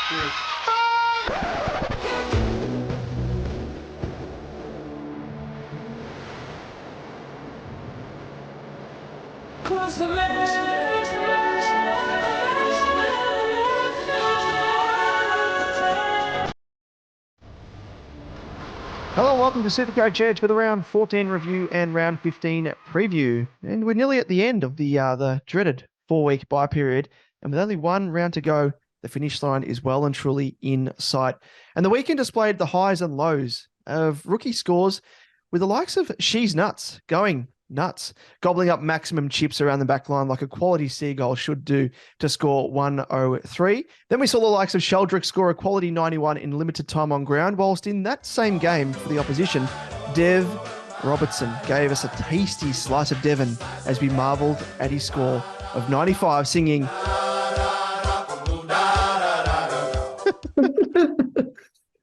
Hello and welcome to SuperCoach Edge for the round 14 review and round 15 preview. And we're nearly at the end of the dreaded 4-week bye period. And with only one round to go, the finish line is well and truly in sight. And the weekend displayed the highs and lows of rookie scores with the likes of SheezNuts going nuts, gobbling up maximum chips around the back line like a quality seagull should do to score 103. Then we saw the likes of Sheldrick score a quality 91 in limited time on ground, whilst in that same game for the opposition, Robertson gave us a tasty slice of Deven as we marvelled at his score of 95, singing...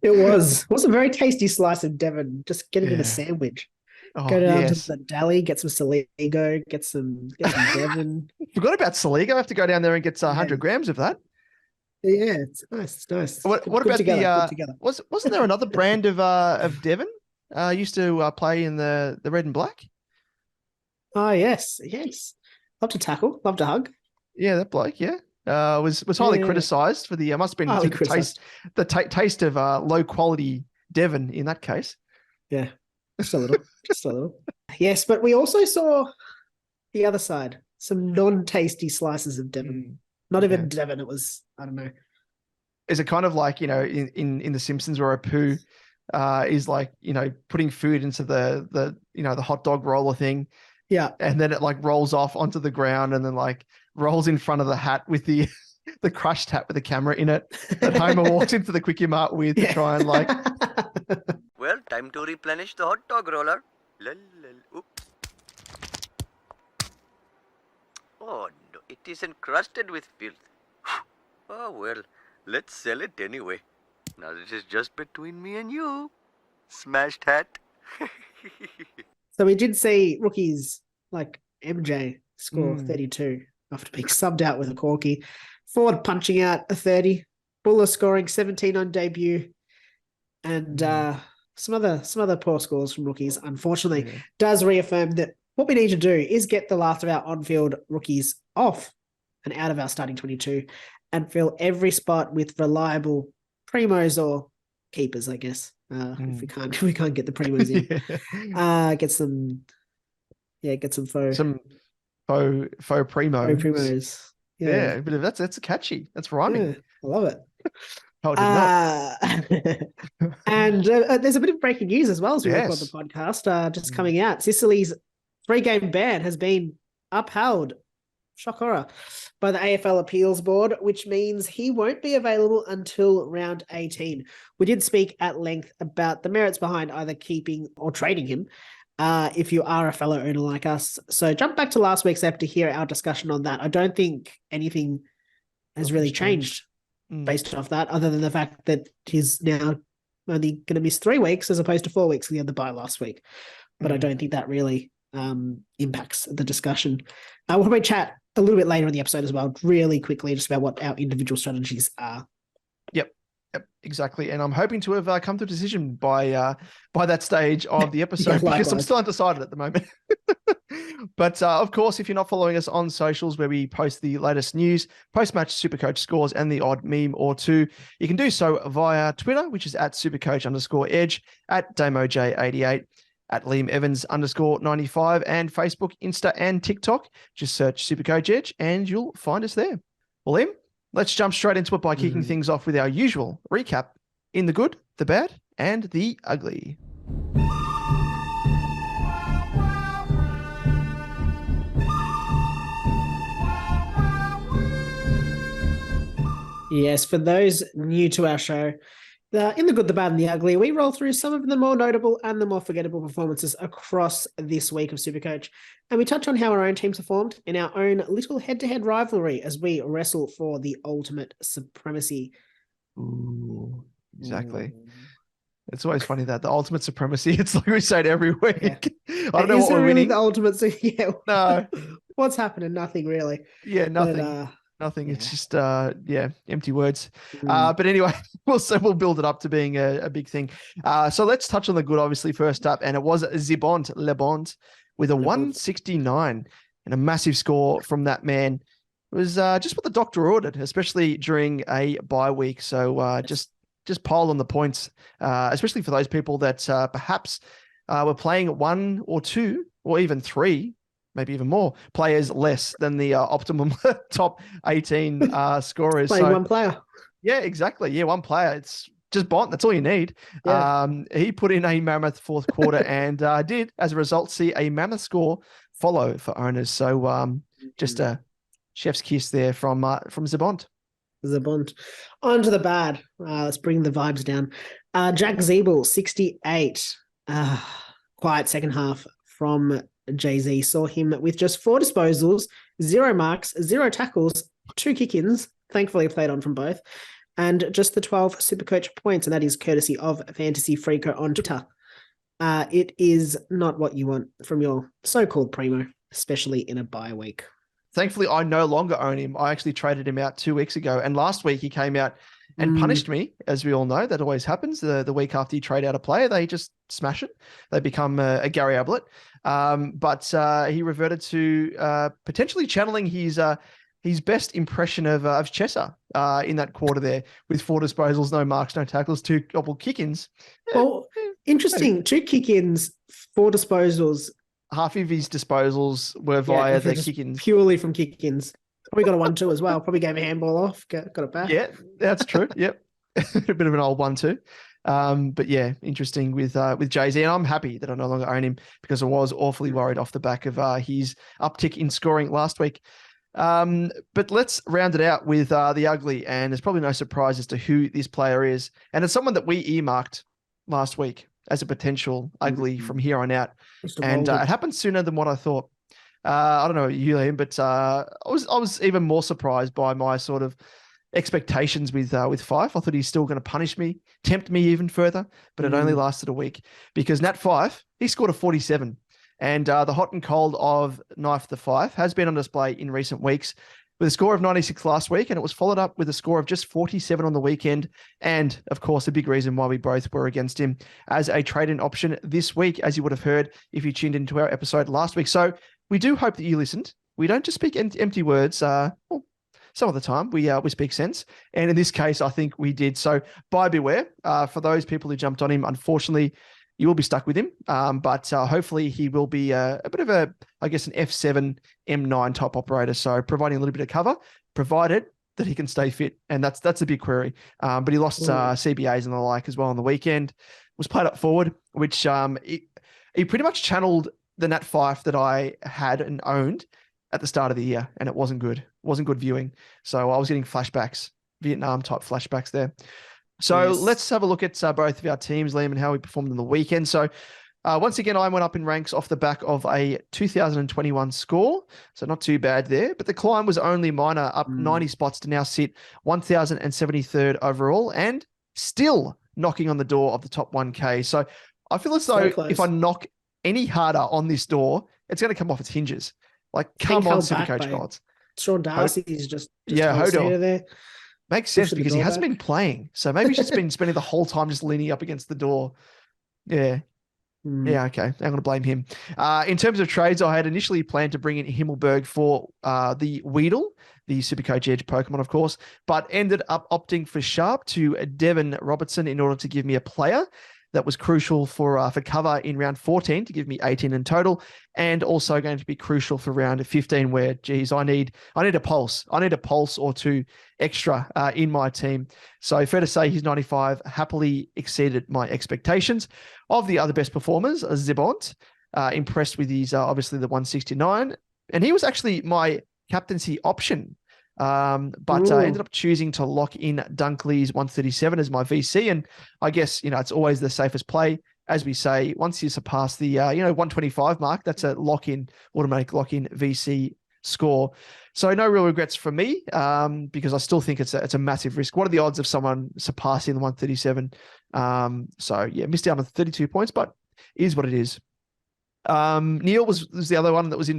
It was a very tasty slice of Devon. Just get it in a sandwich. Go down to the deli, get some Saligo, get some Devon. Forgot about Saligo. I have to go down there and get 100 grams of that. Yeah, it's nice. It's nice. What about together. Wasn't there another brand of Devon? Used to play in the red and black. Oh yes. Love to tackle, love to hug. Yeah, that bloke. Yeah. Was highly criticised for the must have been the taste of low quality Devon in that case. Yeah, just a little. Yes, but we also saw the other side, some non-tasty slices of Devon. Not even Devon. It was, I don't know. Is it kind of like, in The Simpsons where Apu is like, putting food into the hot dog roller thing. Yeah. And then it like rolls off onto the ground and then like rolls in front of the hat with the crushed hat with the camera in it that Homer walks into the Quickie Mart with to try and like... Well, time to replenish the hot dog roller. Oops. Oh, no, it is encrusted with filth. Oh, well, let's sell it anyway. Now this is just between me and you. Smashed hat. So we did see rookies like MJ score 32 after being subbed out with a corkie. Ford punching out a 30. Buller scoring 17 on debut. And some other poor scores from rookies, unfortunately, does reaffirm that what we need to do is get the last of our on-field rookies off and out of our starting 22 and fill every spot with reliable premos or keepers, I guess. If we can't get the premos in, get some faux premos. Yeah, but that's catchy. That's rhyming. Yeah, I love it. And there's a bit of breaking news as well as we record the podcast. Just coming out, Sicily's 3-game ban has been upheld. Shock horror by the AFL Appeals Board, which means he won't be available until round 18. We did speak at length about the merits behind either keeping or trading him if you are a fellow owner like us. So jump back to last week's ep to hear our discussion on that. I don't think anything has really changed based off that, other than the fact that he's now only going to miss 3 weeks as opposed to 4 weeks because he had the bye last week. But I don't think that really impacts the discussion. We'll probably chat a little bit later in the episode as well, really quickly, just about what our individual strategies are. Yep, exactly. And I'm hoping to have come to a decision by that stage of the episode because I'm still undecided at the moment. But of course, if you're not following us on socials where we post the latest news, post-match SuperCoach scores and the odd meme or two, you can do so via Twitter, which is at @SuperCoach_Edge, at DamoJ88, at Liam Evans _95, and Facebook, Insta, and TikTok. Just search SuperCoach Edge and you'll find us there. Well, Liam, let's jump straight into it by kicking things off with our usual recap in the good, the bad, and the ugly. Yes, for those new to our show, in the good, the bad, and the ugly, we roll through some of the more notable and the more forgettable performances across this week of SuperCoach, and we touch on how our own teams performed in our own little head-to-head rivalry as we wrestle for the ultimate supremacy. Ooh, exactly. It's always funny that the ultimate supremacy, it's like we say it every week. Yeah. I don't know what we're really winning. The ultimate, yeah. No. What's happening? Nothing really. Yeah, nothing. Nothing. Yeah. It's just empty words. Mm. But anyway, we'll build it up to being a big thing. So let's touch on the good, obviously, first up, and it was Zibont Le Bont with a 169 and a massive score from that man. It was just what the doctor ordered, especially during a bye week. So just pile on the points, especially for those people that perhaps were playing one or two or even three, maybe even more players less than the optimum top 18 scorers. Playing one player. Yeah, exactly. Yeah, one player. It's just Bont. That's all you need. Yeah. He put in a mammoth fourth quarter and did, as a result, see a mammoth score follow for owners. So just a chef's kiss there from Zabont. Zabont. On to the bad. Let's bring the vibes down. Jack Zeeble, 68. Quiet second half from Jay-Z. Saw him with just 4 disposals, 0 marks, 0 tackles, 2 kick-ins. Thankfully played on from both. And just the 12 SuperCoach points, and that is courtesy of Fantasy Freaker on Twitter. It is not what you want from your so-called primo, especially in a bye week. Thankfully, I no longer own him. I actually traded him out 2 weeks ago. And last week he came out and punished me, as we all know. That always happens. The week after you trade out a player, they just smash it. They become a Gary Ablett. But he reverted to potentially channeling his best impression of Chesser in that quarter there, with 4 disposals, no marks, no tackles, 2 double kick-ins. Well, interesting. 2 kick-ins, 4 disposals. Half of his disposals were via the kick-ins. Purely from kick-ins. Probably got a 1-2 as well. Probably gave a handball off. Got it back. Yeah, that's true. Yep. A bit of an old one too. But yeah, interesting with Jay-Z. And I'm happy that I no longer own him, because I was awfully worried off the back of his uptick in scoring last week. But let's round it out with the ugly. And there's probably no surprise as to who this player is. And it's someone that we earmarked last week as a potential ugly from here on out. And it happened sooner than what I thought. I don't know you, Liam, but I was even more surprised by my sort of expectations with Fife. I thought he's still going to punish me, tempt me even further, but it only lasted a week, because Nat Fife, he scored a 47. And the hot and cold of Knife the Fife has been on display in recent weeks, with a score of 96 last week, and it was followed up with a score of just 47 on the weekend. And, of course, a big reason why we both were against him as a trade-in option this week, as you would have heard if you tuned into our episode last week. So we do hope that you listened. We don't just speak empty words. Well, some of the time we speak sense. And in this case, I think we did. So buyer beware. For those people who jumped on him, unfortunately, you will be stuck with him. But hopefully he will be a bit of an F7, M9 type operator. So providing a little bit of cover, provided that he can stay fit. And that's a big query. But he lost CBAs and the like as well on the weekend. Was played up forward, which he pretty much channeled the Nat Fife that I had and owned at the start of the year. And it wasn't good. It wasn't good viewing. So I was getting flashbacks, Vietnam type flashbacks there. So let's have a look at both of our teams, Liam, and how we performed on the weekend. So once again, I went up in ranks off the back of a 2021 score. So not too bad there. But the climb was only minor, up 90 spots to now sit 1,073rd overall, and still knocking on the door of the top 1K. So I feel as though if I knock any harder on this door, it's going to come off its hinges. Like, come on, SuperCoach gods. Sean Darcy's just Hodor there. Makes sense, because he hasn't been playing. So maybe he's just been spending the whole time just leaning up against the door. Yeah. Yeah, okay. I'm going to blame him. In terms of trades, I had initially planned to bring in Himmelberg for the Weedle, the SuperCoach Edge Pokemon, of course, but ended up opting for Sharp to Devin Robertson in order to give me a player that was crucial for cover in round 14 to give me 18 in total, and also going to be crucial for round 15, where, geez, I need a pulse. I need a pulse or two extra in my team. So fair to say his 95 happily exceeded my expectations. Of the other best performers, Zibont, impressed with his, obviously, the 169, and he was actually my captaincy option. But ended up choosing to lock in Dunkley's 137 as my VC. And I guess, it's always the safest play. As we say, once you surpass the, 125 mark, that's a automatic lock-in VC score. So no real regrets for me, because I still think it's a massive risk. What are the odds of someone surpassing the 137? So yeah, missed out on 32 points, but it is what it is. Neil was the other one that was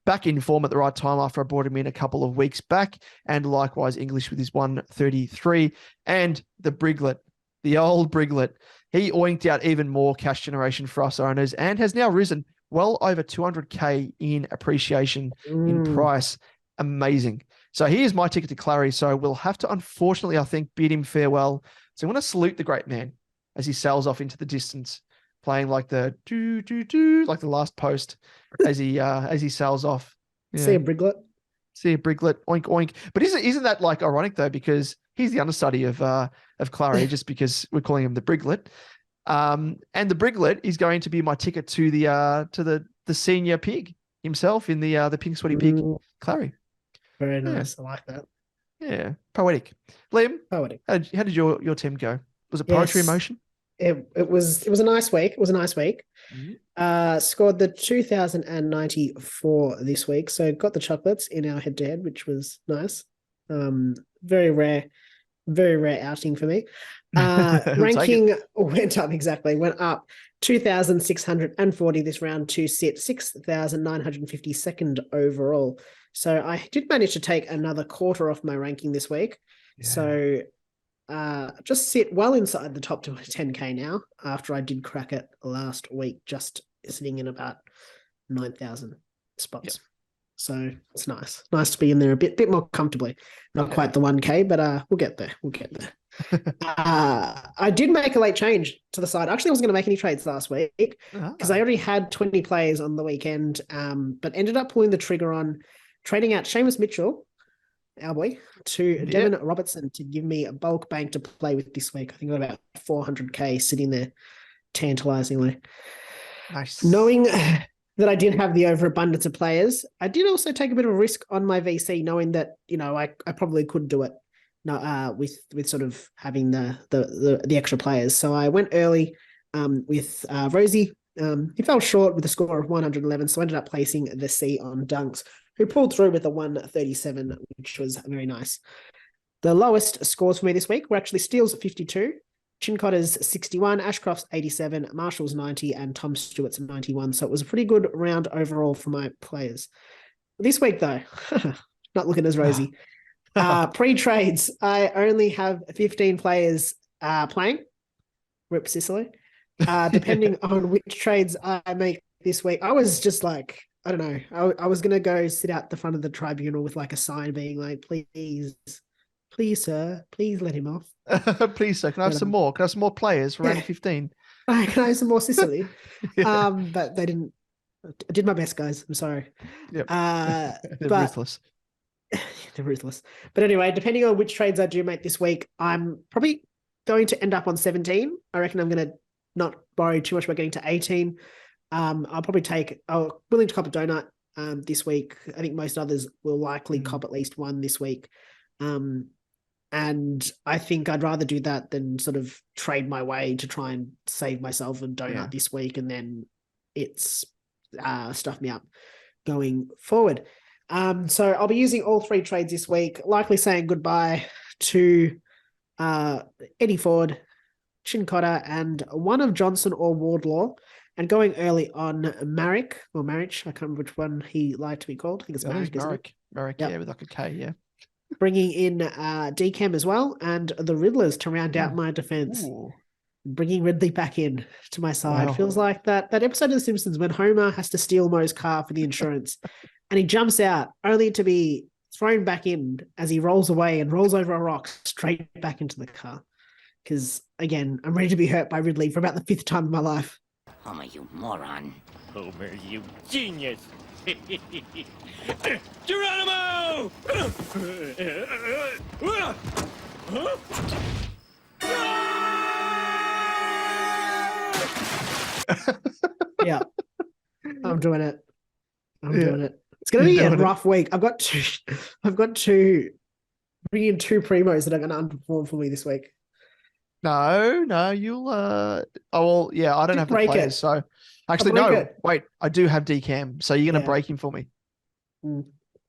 back in form at the right time after I brought him in a couple of weeks back, and likewise English with his 133, and the Briglet, the old Briglet. He oinked out even more cash generation for us owners and has now risen well over 200K in appreciation in price. Amazing. So he is my ticket to Clary. So we'll have to, unfortunately, I think, bid him farewell. So I'm going to salute the great man as he sails off into the distance, playing like the like the last post as he sails off. Yeah. See a Briglet. See a Briglet. Oink oink. But isn't that like ironic though? Because he's the understudy of Clary, just because we're calling him the Briglet. And the Briglet is going to be my ticket to the senior pig himself in the Pink Sweaty Pig Clary. Very nice. Yeah. I like that. Yeah, poetic. Liam, poetic. How did your team go? Was it poetry in motion? It was a nice week. It was a nice week. Mm-hmm. Scored the 2,094 this week, so got the chocolates in our head-to-head, which was nice. Very rare outing for me. Ranking went up 2,640 this round to sit 6,952nd overall. So I did manage to take another quarter off my ranking this week. Yeah. So just sit well inside the top 10K now after I did crack it last week, just sitting in about 9,000 spots. Yep. So it's nice. Nice to be in there a bit more comfortably. Not quite the 1K, but we'll get there. I did make a late change to the side. Actually, I wasn't going to make any trades last week because I already had 20 players on the weekend, but ended up pulling the trigger on trading out Seamus Mitchell, our boy, to Devin Robertson to give me a bulk bank to play with this week. I think I got about 400K sitting there tantalizingly. Nice. Knowing that I did have the overabundance of players, I did also take a bit of a risk on my VC, knowing that, I probably could do it with sort of having the extra players. So I went early with Rosie. He fell short with a score of 111, so I ended up placing the C on Dunks, who pulled through with a 137, which was very nice. The lowest scores for me this week were actually Steele's 52, Chincotter's 61, Ashcroft's 87, Marshall's 90, and Tom Stewart's 91. So it was a pretty good round overall for my players. This week, though, not looking as rosy. Pre-trades, I only have 15 players playing. Rip Sicily. Depending on which trades I make this week, I was just like, I don't know. I was going to go sit out the front of the tribunal with like a sign being like, please, sir, please let him off. Please, sir, can I have some more? Can I have some more players for round 15? Can I have some more Sicily? But they didn't. I did my best, guys. I'm sorry. Yep. They're ruthless. They're ruthless. But anyway, depending on which trades I do make this week, I'm probably going to end up on 17. I reckon I'm going to not borrow too much about getting to 18. I'll probably willing to cop a donut this week. I think most others will likely cop at least one this week. And I think I'd rather do that than sort of trade my way to try and save myself a donut this week, and then it's stuffed me up going forward. So I'll be using all three trades this week, likely saying goodbye to Eddie Ford, Chincotta, and one of Johnson or Wardlaw, and going early on Marrick, or Marriage. I can't remember which one he liked to be called. I think it's Marrick, isn't it? Marrick, yep. Yeah, with like a K, yeah. Bringing in DChem as well, and the Riddlers to round out my defense. Ooh. Bringing Ridley back in to my side. Wow. Feels like that episode of The Simpsons when Homer has to steal Moe's car for the insurance and he jumps out only to be thrown back in as he rolls away and rolls over a rock straight back into the car. Because, again, I'm ready to be hurt by Ridley for about the 5th time in my life. Homer, you moron. Homer, you genius. Geronimo! Yeah, I'm doing it. Doing it. It's going to be a rough week. I've got to bring in 2 primos that are going to underperform for me this week. No, you'll. I don't have the players, so actually no. Wait, I do have DCam, so you're going to break him for me.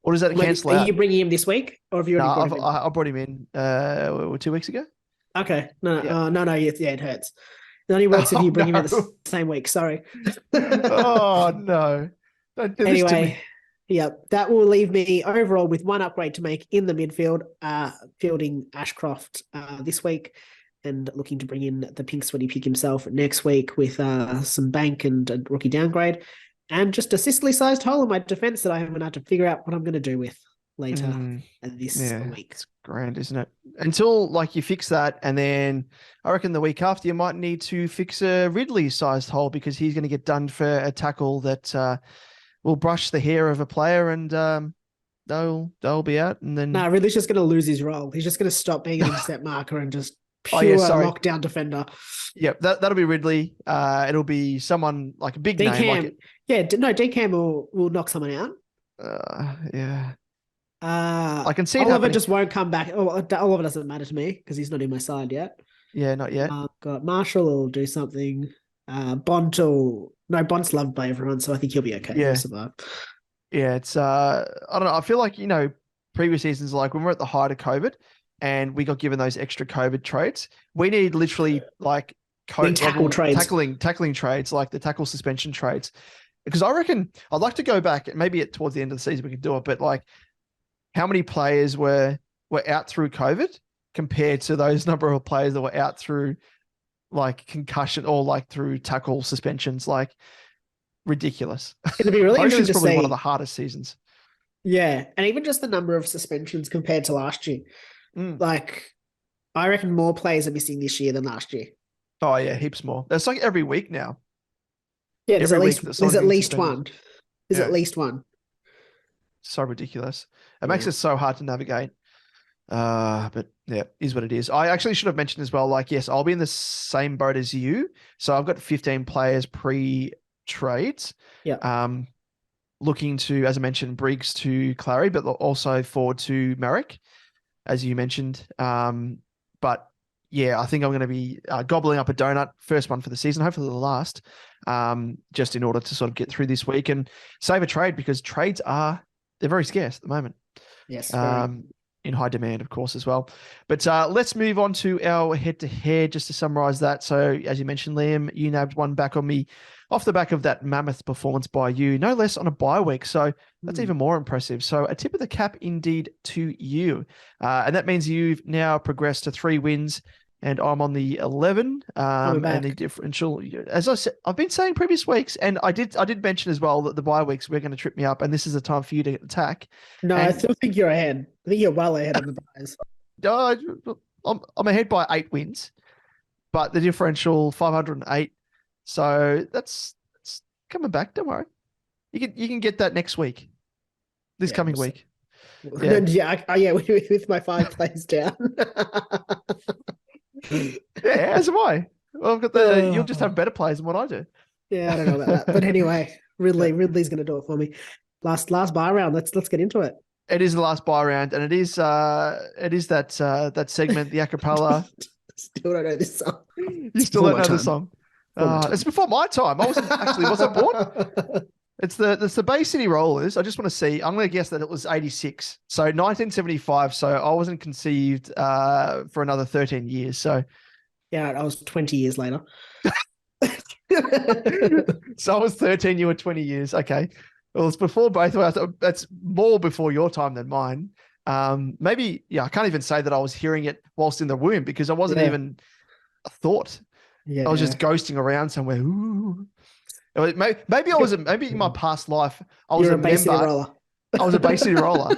Or does that cancel out? Are you bringing him this week, or have you already brought him in? I brought him in 2 weeks ago. Okay, no, it hurts. It only works if Oh, you bring him in the no. same week. Sorry. Oh, no. Don't do this to me. Anyway, yeah, that will leave me overall with one upgrade to make in the midfield, fielding Ashcroft this week and looking to bring in the pink sweaty pig himself next week with some bank and a rookie downgrade and just a Sicily-sized hole in my defence that I haven't had to figure out what I'm going to do with later this week. It's grand, isn't it? Until like you fix that, and then I reckon the week after you might need to fix a Ridley-sized hole because he's going to get done for a tackle that will brush the hair of a player, and they'll be out. And then no, Ridley's just going to lose his role. He's just going to stop being an intercept marker and just pure lockdown defender. Yep, that'll be Ridley. It'll be someone like a big name. DCAM will knock someone out. Yeah. I can see it Oliver happening. just won't come back. Oh, Oliver doesn't matter to me because he's not in my side yet. Yeah, not yet. Marshall will do something. Bont's loved by everyone, so I think he'll be okay. Yeah. He'll survive. Yeah, it's I don't know. I feel like, previous seasons, like when we're at the height of COVID and we got given those extra COVID trades, we need literally like tackle trades. tackling trades, like the tackle suspension trades. Because I reckon I'd like to go back, maybe towards the end of the season we can do it, but like how many players were out through COVID compared to those number of players that were out through like concussion or like through tackle suspensions, like ridiculous. It'll be really interesting to probably see. One of the hardest seasons. Yeah, and even just the number of suspensions compared to last year. Like, I reckon more players are missing this year than last year. Oh yeah, heaps more. That's like every week now. Yeah, there's at least one. There's Yeah. at least one. So ridiculous. It makes it so hard to navigate. But yeah, is what it is. I actually should have mentioned as well, like, yes, I'll be in the same boat as you. So I've got 15 players pre-trades. Yeah. Looking to, as I mentioned, Briggs to Clary, but also Ford to Merrick, as you mentioned. But yeah, I think I'm going to be gobbling up a donut, first one for the season, hopefully the last, just in order to sort of get through this week and save a trade, because trades they're very scarce at the moment. Yes. In high demand, of course, as well. But let's move on to our head-to-head, just to summarize that. So, as you mentioned, Liam, you nabbed one back on me off the back of that mammoth performance by you, no less on a bye week. So that's even more impressive. So a tip of the cap indeed to you. And that means you've now progressed to 3 wins, and I'm on the 11. And the differential, as I said, I've been saying previous weeks, and I did mention as well that the bye weeks were going to trip me up, and this is the time for you to attack. No, I still think you're ahead. I think you're well ahead of the buys. I'm ahead by 8 wins, but the differential 508. So that's coming back. Don't worry. You can get that next week. This coming week. Yeah. With my 5 plays down. Yeah, as am I. Well, I've got you'll just have better plays than what I do. Yeah, I don't know about that. But anyway, Ridley's going to do it for me. Last buy round. Let's get into it. It is the last buy round, and it is that segment, the acapella. Still don't know this song. You still don't know the song. It's before my time. I wasn't born. It's the Bay City Rollers. I just want to see. I'm going to guess that it was 86. So 1975. So I wasn't conceived for another 13 years. So yeah, I was 20 years later. So I was 13. You were 20 years. Okay. Well, it's before both of us. That's more before your time than mine. Maybe, I can't even say that I was hearing it whilst in the womb, because I wasn't even a thought. Yeah. I was just ghosting around somewhere. Ooh. Maybe I was. Maybe in my past life I was a Bay City roller. I was a Bay City roller.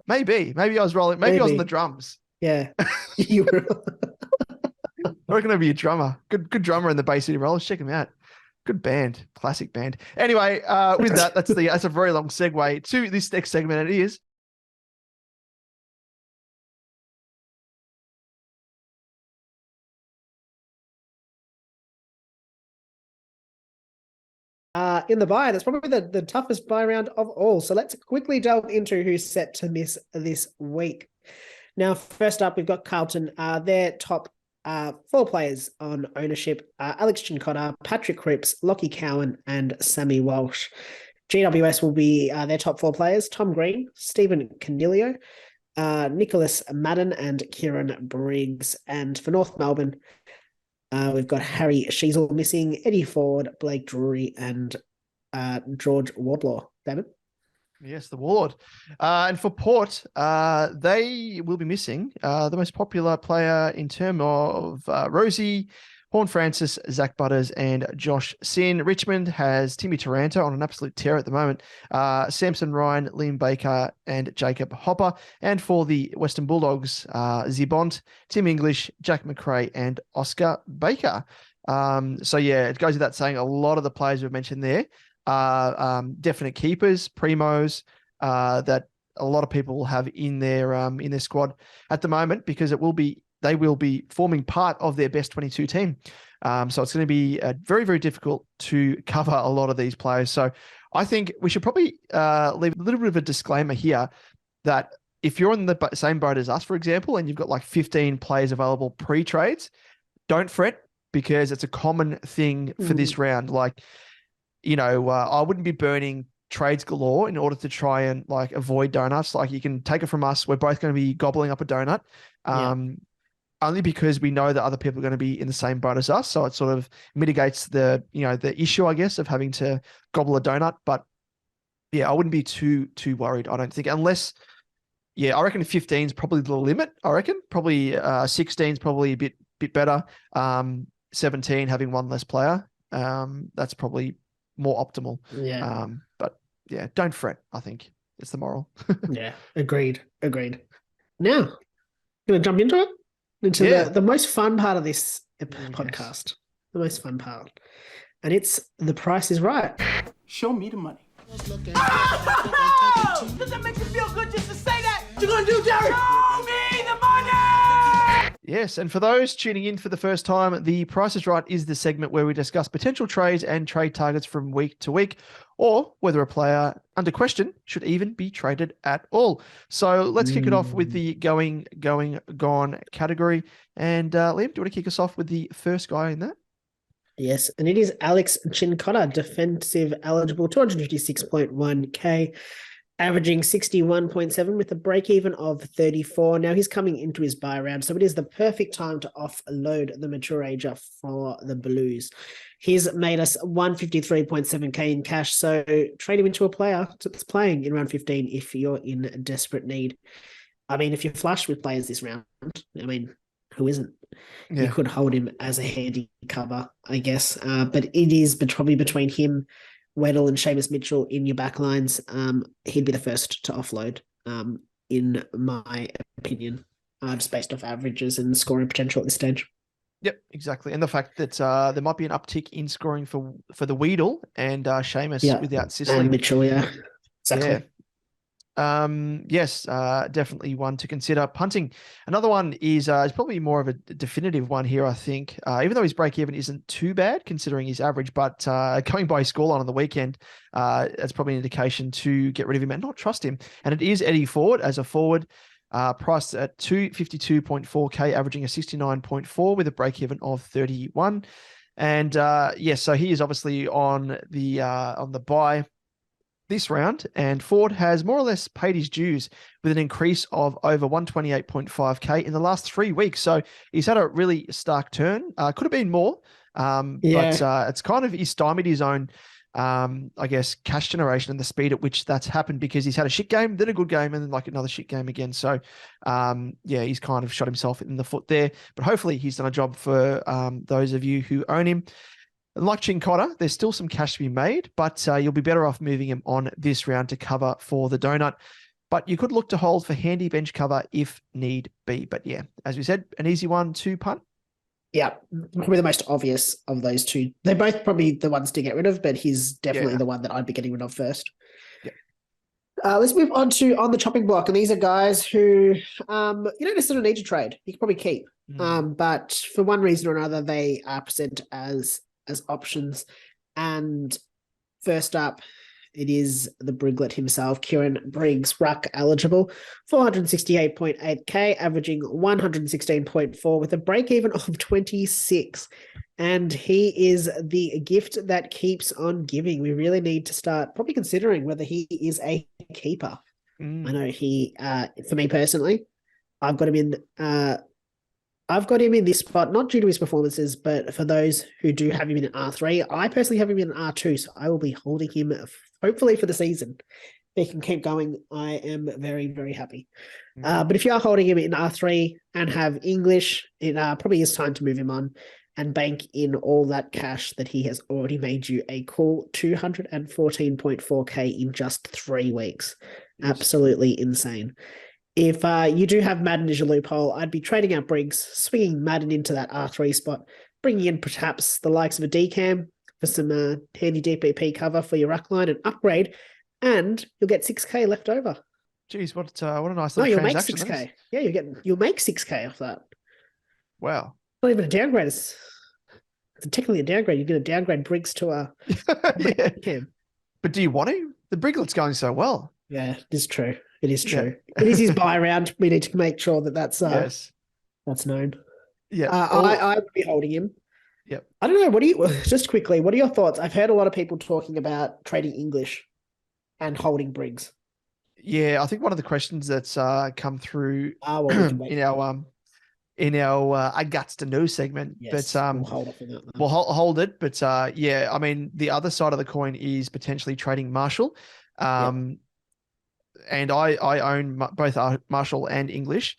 Maybe I was rolling. Maybe I was on the drums. Yeah, you were. I reckon I'd be a drummer. Good drummer in the Bay City Rollers. Check them out. Good band, classic band. Anyway, with that, that's a very long segue to this next segment. And it is. In the buy, that's probably the toughest buy round of all. So let's quickly delve into who's set to miss this week. Now, first up, we've got Carlton. Their top 4 players on ownership: Alex Chincotta, Patrick Cripps, Lockie Cowan, and Sammy Walsh. GWS will be their top 4 players: Tom Green, Stephen Canilio, Nicholas Madden, and Kieran Briggs. And for North Melbourne, We've got Harry Sheezl missing, Eddie Ford, Blake Drury, and George Wardlaw. David? Yes, the Warlord. And for Port, they will be missing the most popular player in terms of Rosie, Horn Francis, Zach Butters, and Josh Sin. Richmond has Timmy Taranto on an absolute tear at the moment. Samson Ryan, Liam Baker, and Jacob Hopper. And for the Western Bulldogs, Zibont, Tim English, Jack McRae, and Oscar Baker. So yeah, it goes without saying a lot of the players we've mentioned there are definite keepers, premos, that a lot of people will have in their squad at the moment, because they will be forming part of their best 22 team. So it's going to be very, very difficult to cover a lot of these players. So I think we should probably leave a little bit of a disclaimer here that if you're on the same boat as us, for example, and you've got like 15 players available pre-trades, don't fret, because it's a common thing for this round. Like, I wouldn't be burning trades galore in order to try and like avoid donuts. Like, you can take it from us. We're both going to be gobbling up a donut. Only because we know that other people are going to be in the same boat as us. So it sort of mitigates the issue, I guess, of having to gobble a donut. But yeah, I wouldn't be too worried, I don't think, unless, I reckon 15 is probably the limit. I reckon probably 16 is probably a bit better. 17 having one less player. That's probably more optimal. Yeah. But yeah, don't fret. I think it's the moral. Yeah. Agreed. Now, gonna jump into it. The most fun part of this podcast, the most fun part, and it's The Price is Right. Show me the money. Oh! Does that make you feel good just to say that? What you gonna do, Derek? Show me the money! Yes, and for those tuning in for the first time, The Price is Right is the segment where we discuss potential trades and trade targets from week to week, or whether a player under question should even be traded at all. So let's kick it off with the going, gone category. And Liam, do you want to kick us off with the first guy in that? Yes, and it is Alex Chincotta, defensive eligible, 256.1k, averaging 61.7 with a break-even of 34. Now he's coming into his buy round, so it is the perfect time to offload the mature ager for the Blues. He's made us 153.7k in cash, so trade him into a player that's playing in round 15 if you're in desperate need. I mean, if you're flush with players this round, I mean, who isn't? Yeah. You could hold him as a handy cover, I guess. But it is probably between him, Weddle, and Seamus Mitchell in your backlines. He'd be the first to offload, in my opinion, just based off averages and scoring potential at this stage. Yep, exactly. And the fact that there might be an uptick in scoring for the Weedle and Seamus without Sicily. And Mitchell, yeah. Exactly. Yeah. Yes, definitely one to consider. Punting. Another one is probably more of a definitive one here, I think. Even though his break-even isn't too bad considering his average, but going by his scoreline on the weekend, that's probably an indication to get rid of him and not trust him. And it is Eddie Ford as a forward, priced at 252.4k, averaging a 69.4 with a break-even of 31. And so he is obviously on the buy this round, and Ford has more or less paid his dues with an increase of over 128.5k in the last 3 weeks. So he's had a really stark turn. Could have been more, but it's kind of he's stymied his own, I guess, cash generation and the speed at which that's happened, because he's had a shit game, then a good game, and then like another shit game again. So he's kind of shot himself in the foot there, but hopefully he's done a job for those of you who own him. Like Chincotta, there's still some cash to be made, but you'll be better off moving him on this round to cover for the donut. But you could look to hold for handy bench cover if need be. But yeah, as we said, an easy one to punt. Yeah, probably the most obvious of those two. They're both probably the ones to get rid of, but he's definitely the one that I'd be getting rid of first. Yeah. Let's move on to on the chopping block. And these are guys who you don't necessarily need to trade. You can probably keep. But for one reason or another, they are present as options. And first up, it is the Briglet himself, Kieran Briggs, ruck eligible, 468.8k, averaging 116.4 with a break-even of 26. And he is the gift that keeps on giving. We really need to start probably considering whether he is a keeper. I know he, for me personally, I've got him in I've got him in this spot, not due to his performances, but for those who do have him in R3. I personally have him in R2, so I will be holding him hopefully for the season. If he can keep going, I am very, very happy. But if you are holding him in R3 and have English, it probably is time to move him on and bank in all that cash that he has already made you a cool 214.4k in just 3 weeks. Yes. Absolutely insane. If you do have Madden as your loophole, I'd be trading out Briggs, swinging Madden into that R3 spot, bringing in perhaps the likes of a DCAM for some handy DPP cover for your ruck line and upgrade, and you'll get 6k left over. Geez, what a nice little transaction. You'll make 6k. Yeah, you'll make 6k off that. Wow. Not even a downgrade. It's technically a downgrade. You're going to downgrade Briggs to a DCAM. But do you want to? The Briglet's going so well. Yeah, it is true. It is true. Yeah. It is his buy round. We need to make sure that that's known. Yeah, I would be holding him. Yep. I don't know. What are your thoughts? I've heard a lot of people talking about trading English and holding Briggs. Yeah, I think one of the questions that's come through in our I guts to know segment, yes, but we'll hold off on that. We'll hold it, but yeah, I mean the other side of the coin is potentially trading Marshall. And I own both Marshall and English,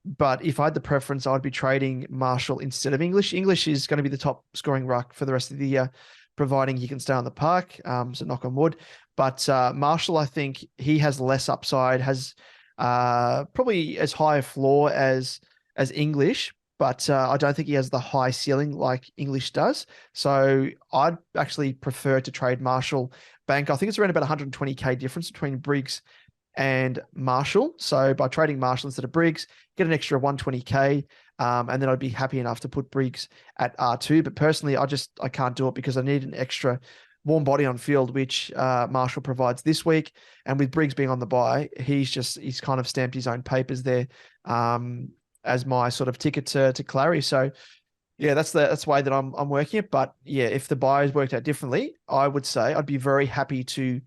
but if I had the preference, I'd be trading Marshall instead of English. English is going to be the top scoring ruck for the rest of the year, providing he can stay on the park. So knock on wood. But Marshall, I think he has less upside, has probably as high a floor as English, but I don't think he has the high ceiling like English does. So I'd actually prefer to trade Marshall bank. I think it's around about 120k difference between Briggs and Marshall. So by trading Marshall instead of Briggs, get an extra 120k, and then I'd be happy enough to put Briggs at R2. But personally, I can't do it because I need an extra warm body on field, which Marshall provides this week. And with Briggs being on the bye, he's kind of stamped his own papers there as my sort of ticket to Clary. So yeah, that's the way that I'm working it. But yeah, if the buyers worked out differently, I would say I'd be very happy to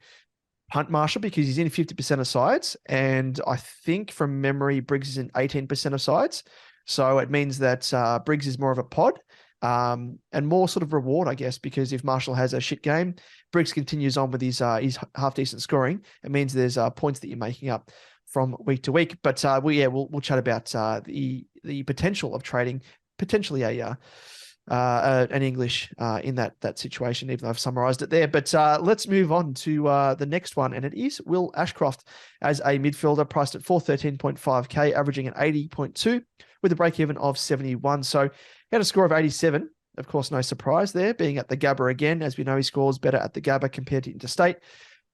punt Marshall because he's in 50% of sides. And I think from memory, Briggs is in 18% of sides. So it means that Briggs is more of a pod and more sort of reward, I guess, because if Marshall has a shit game, Briggs continues on with his half decent scoring. It means there's points that you're making up from week to week. But we'll chat about the potential of trading potentially an English in that situation, even though I've summarized it there. But let's move on to the next one, and it is Will Ashcroft as a midfielder priced at 413.5k, averaging an 80.2 with a break-even of 71. So he had a score of 87. Of course, no surprise there, being at the Gabba again. As we know, he scores better at the Gabba compared to interstate.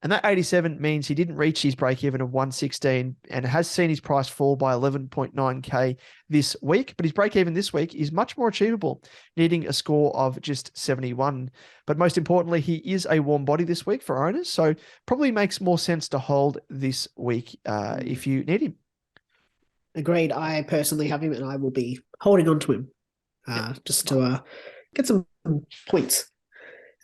And that 87 means he didn't reach his break-even of 116 and has seen his price fall by 11.9k this week. But his break-even this week is much more achievable, needing a score of just 71. But most importantly, he is a warm body this week for owners, so probably makes more sense to hold this week if you need him. Agreed. I personally have him and I will be holding on to him just to get some points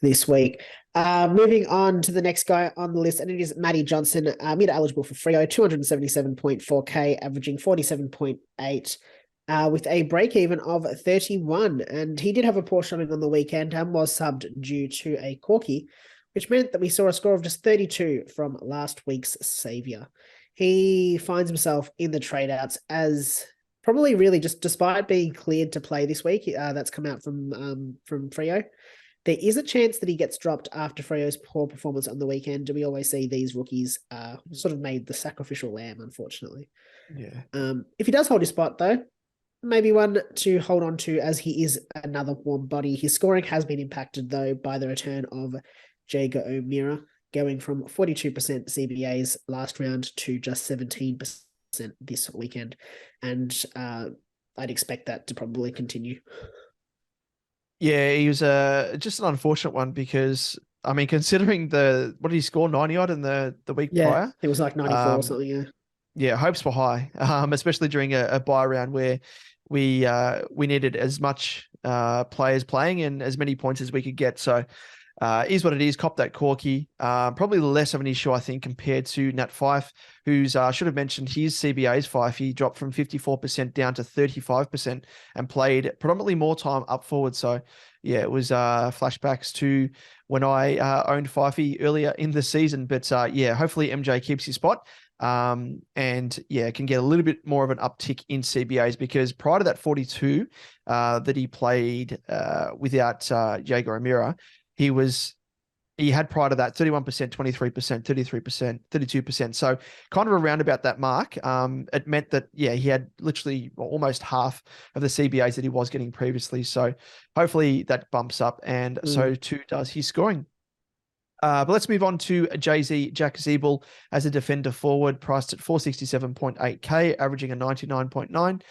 this week. Moving on to the next guy on the list, and it is Matty Johnson, mid eligible for Freo, 277.4k, averaging 47.8 with a break even of 31. And he did have a poor showing on the weekend and was subbed due to a corkie, which meant that we saw a score of just 32 from last week's saviour. He finds himself in the trade outs as probably really just despite being cleared to play this week. That's come out from Freo. There is a chance that he gets dropped after Freo's poor performance on the weekend. We always see these rookies sort of made the sacrificial lamb, unfortunately. Yeah. If he does hold his spot, though, maybe one to hold on to as he is another warm body. His scoring has been impacted, though, by the return of Jager O'Meara, going from 42% CBAs last round to just 17% this weekend. And I'd expect that to probably continue. Yeah, he was just an unfortunate one because, I mean, considering what did he score, 90 odd in the week prior? It was like 94 or something, yeah. Yeah, hopes were high, especially during a buy round where we needed as much players playing and as many points as we could get. So is what it is. Cop that corkie. Probably less of an issue, I think, compared to Nat Fife, who's should have mentioned his CBA's Fife. He dropped from 54% down to 35% and played predominantly more time up forward. So yeah, it was flashbacks to when I owned Fifey earlier in the season. But yeah, hopefully MJ keeps his spot. And yeah, can get a little bit more of an uptick in CBAs, because prior to that 42 that he played without Jaeger O'Meara, he had prior to that 31%, 23%, 33%, 32%. So kind of around about that mark. It meant that, yeah, he had literally almost half of the CBAs that he was getting previously. So hopefully that bumps up, and so too does his scoring. But let's move on to Jay-Z, Jack Zeeble as a defender forward, priced at 467.8K, averaging a 99.9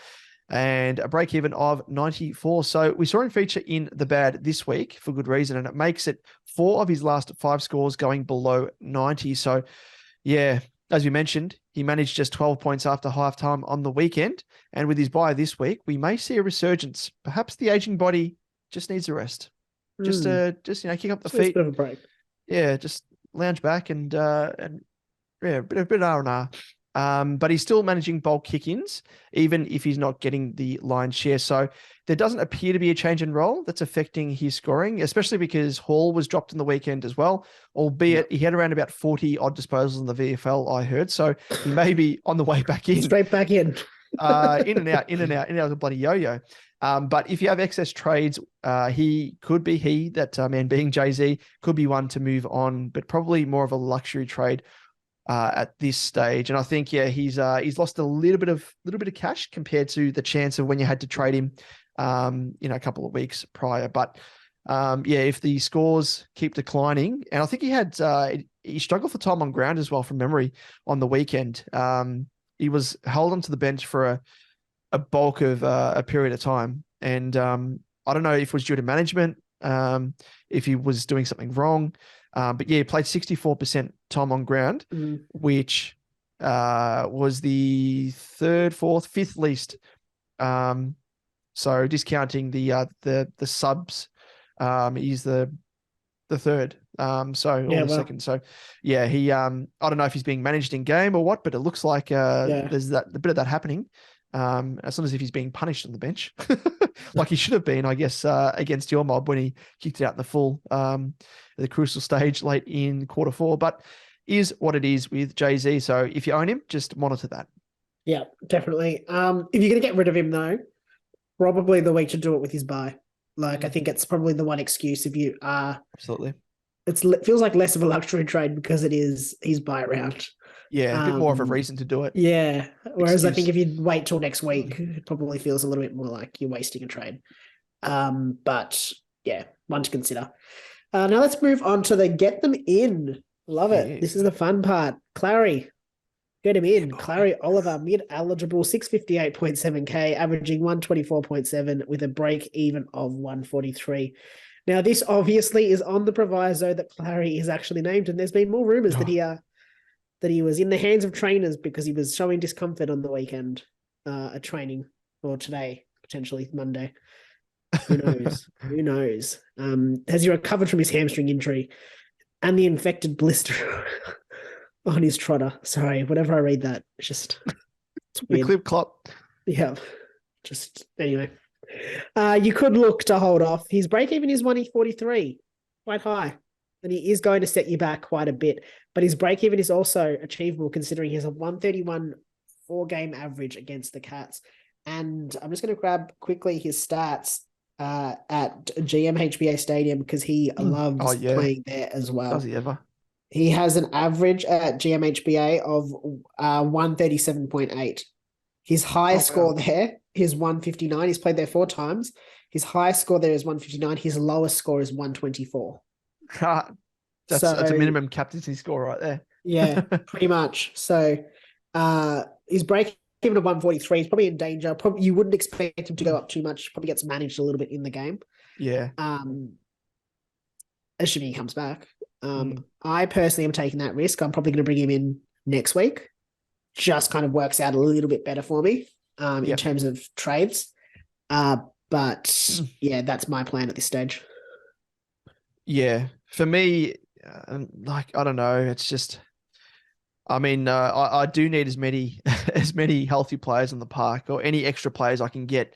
and a break even of 94. So we saw him feature in the bad this week for good reason, and it makes it 4 of his last 5 scores going below 90. So yeah, as we mentioned, he managed just 12 points after halftime on the weekend. And with his bye this week, we may see a resurgence. Perhaps the aging body just needs a rest. Just kick up the feet. A bit of a break. Yeah, just lounge back and yeah, a bit of R&R. But he's still managing bulk kick-ins, even if he's not getting the lion's share. So there doesn't appear to be a change in role that's affecting his scoring, especially because Hall was dropped in the weekend as well, albeit he had around about 40 odd disposals in the VFL, I heard. So he may be on the way back in. Straight back in. in and out of the bloody yo-yo. But if you have excess trades, he could be man being Jay-Z, could be one to move on, but probably more of a luxury trade at this stage. And I think, yeah, he's lost a little bit of cash compared to the chance of when you had to trade him, a couple of weeks prior. But yeah, if the scores keep declining, and I think he struggled for time on ground as well from memory on the weekend. He was held onto the bench for a bulk of a period of time. And I don't know if it was due to management, if he was doing something wrong. But yeah, he played 64% time on ground, which was the 3rd, 4th, 5th least. So discounting the subs, he's the 3rd. The second. So yeah, he I don't know if he's being managed in game or what, but it looks like there's a bit of that happening. As long as if he's being punished on the bench, like he should have been, I guess, against your mob when he kicked it out in the full, the crucial stage late in quarter 4. But is what it is with Jay-Z. So if you own him, just monitor that. Yeah, definitely. If you're going to get rid of him, though, probably the week to do it with his buy. Like, I think it's probably the one excuse if you are. Absolutely. It feels like less of a luxury trade because it is his buy round. Yeah, a bit more of a reason to do it. Yeah. Whereas I think if you wait till next week, it probably feels a little bit more like you're wasting a trade. But yeah, one to consider. Now let's move on to the get them in. Love it. Yeah. This is the fun part. Clary, get him in. Clary Oliver, mid-eligible, 658.7K, averaging 124.7 with a break even of 143. Now, this obviously is on the proviso that Clary is actually named, and there's been more rumors that he was in the hands of trainers because he was showing discomfort on the weekend at training, or today, potentially Monday. Who knows? Who knows? Has he recovered from his hamstring injury and the infected blister on his trotter? Sorry, whenever I read that, it's just it's the clip clop. Yeah, just anyway. You could look to hold off. His break even is 143, quite high. And he is going to set you back quite a bit. But his break even is also achievable considering he has a 131 4-game average against the Cats. And I'm just going to grab quickly his stats at GMHBA Stadium because he loves playing there as well. Does he ever? He has an average at GMHBA of 137.8. His highest score there is 159. He's played there 4 times. His highest score there is 159. His lowest score is 124. That's a minimum captaincy score right there. Yeah, pretty much. So his break even of 143 is probably in danger. Probably you wouldn't expect him to go up too much. Probably gets managed a little bit in the game. Yeah. Assuming he comes back. I personally am taking that risk. I'm probably going to bring him in next week. Just kind of works out a little bit better for me in terms of trades. But yeah, that's my plan at this stage. Yeah. For me, like, I don't know. It's just, I mean, I do need as many as many healthy players on the park, or any extra players I can get,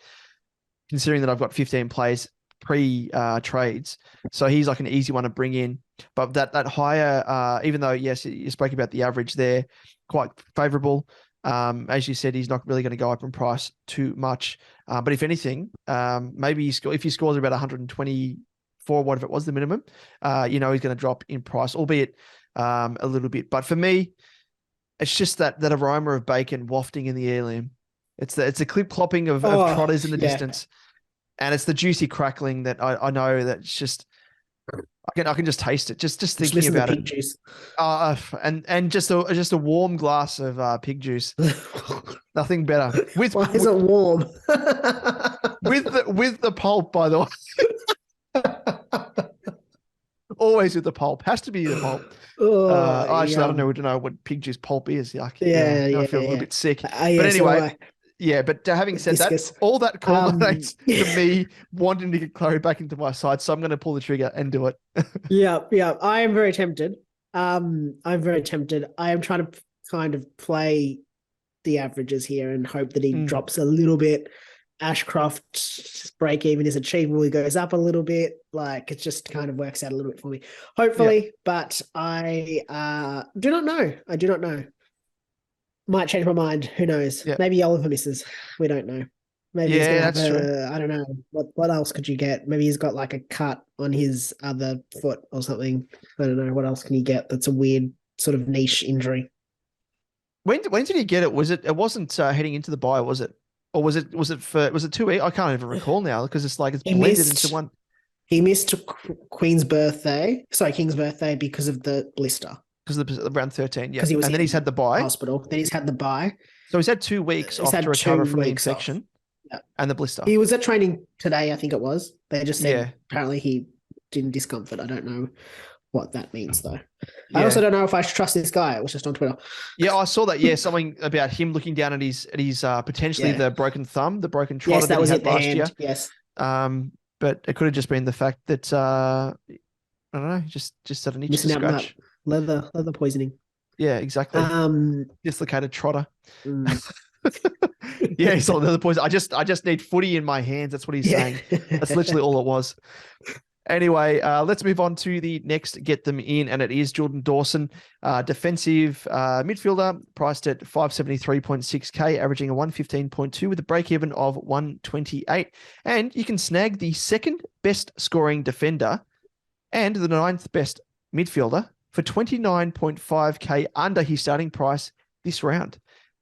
considering that I've got 15 players trades. So he's like an easy one to bring in. But that higher, even though, yes, you spoke about the average there, quite favorable. As you said, he's not really going to go up in price too much. But if anything, maybe if he scores about 124, whatever it was, the minimum, he's going to drop in price, albeit a little bit. But for me, it's just that aroma of bacon wafting in the air, Liam. It's the clip clopping of trotters in the distance, and it's the juicy crackling that I know that it's just. I can just taste it. Just thinking about pig it. Juice. And just a warm glass of pig juice. Nothing better. Why is it warm? with the pulp, by the way. Always with the pulp. Has to be the pulp. Actually, I don't know what pig juice pulp is. Like, I feel a little bit sick. But anyway. Yeah, but having said that, all that culminates to me wanting to get Chloe back into my side, so I'm going to pull the trigger and do it. Yeah. I am very tempted. I am trying to kind of play the averages here and hope that he drops a little bit. Ashcroft's break even is achievable. He goes up a little bit. Like, it just kind of works out a little bit for me, hopefully. But I do not know. Might change my mind. Who knows? Yep. Maybe Oliver misses. We don't know. Maybe he's gonna have true. I don't know. What else could you get? Maybe he's got like a cut on his other foot or something. I don't know. What else can you get? That's a weird sort of niche injury. When did he get it? It wasn't heading into the bye, was it? Or was it 2 weeks? I can't even recall now, because it's like it's blended into one. He missed King's birthday because of the blister. Because of the round 13, yeah. And then he's had the bye. Hospital. Then he's had the bye. So he's had 2 weeks off to recover from the infection and the blister. He was at training today, I think it was. They just said apparently he didn't discomfort. I don't know what that means, though. Yeah. I also don't know if I should trust this guy. It was just on Twitter. Yeah, I saw that. Yeah, something about him looking down at his potentially the broken thumb, the broken trotter. Yes, that was it last year. Yes. But it could have just been the fact that I don't know, just had an itch to scratch. Leather poisoning. Yeah, exactly. Dislocated trotter. Yeah, he's on leather poison. I just need footy in my hands. That's what he's saying. That's literally all it was. Anyway, let's move on to the next get them in, and it is Jordan Dawson, defensive midfielder, priced at 573.6k, averaging a 115.2 with a break even of 128. And you can snag the second best scoring defender and the 9th best midfielder for 29.5k under his starting price this round.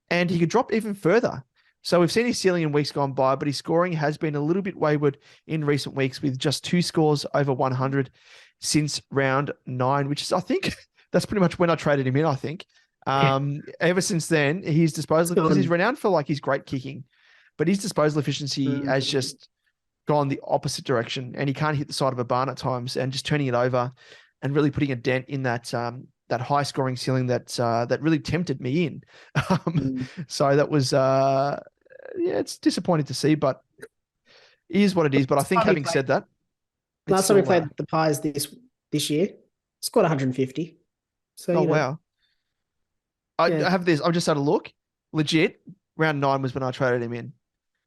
And he could drop even further. So we've seen his ceiling in weeks gone by, but his scoring has been a little bit wayward in recent weeks, with just 2 scores over 100 since round 9, which is, I think, that's pretty much when I traded him in, I think. Ever since then, his disposal, because he's renowned for like his great kicking, but his disposal efficiency has just gone the opposite direction, and he can't hit the side of a barn at times, and just turning it over and really putting a dent in that that high scoring ceiling that really tempted me in. So that was it's disappointing to see, but it is what it is. But I think, having said that, last time we played the Pies this year, scored 150. So wow. I have this. I've just had a look. Legit, round 9 was when I traded him in.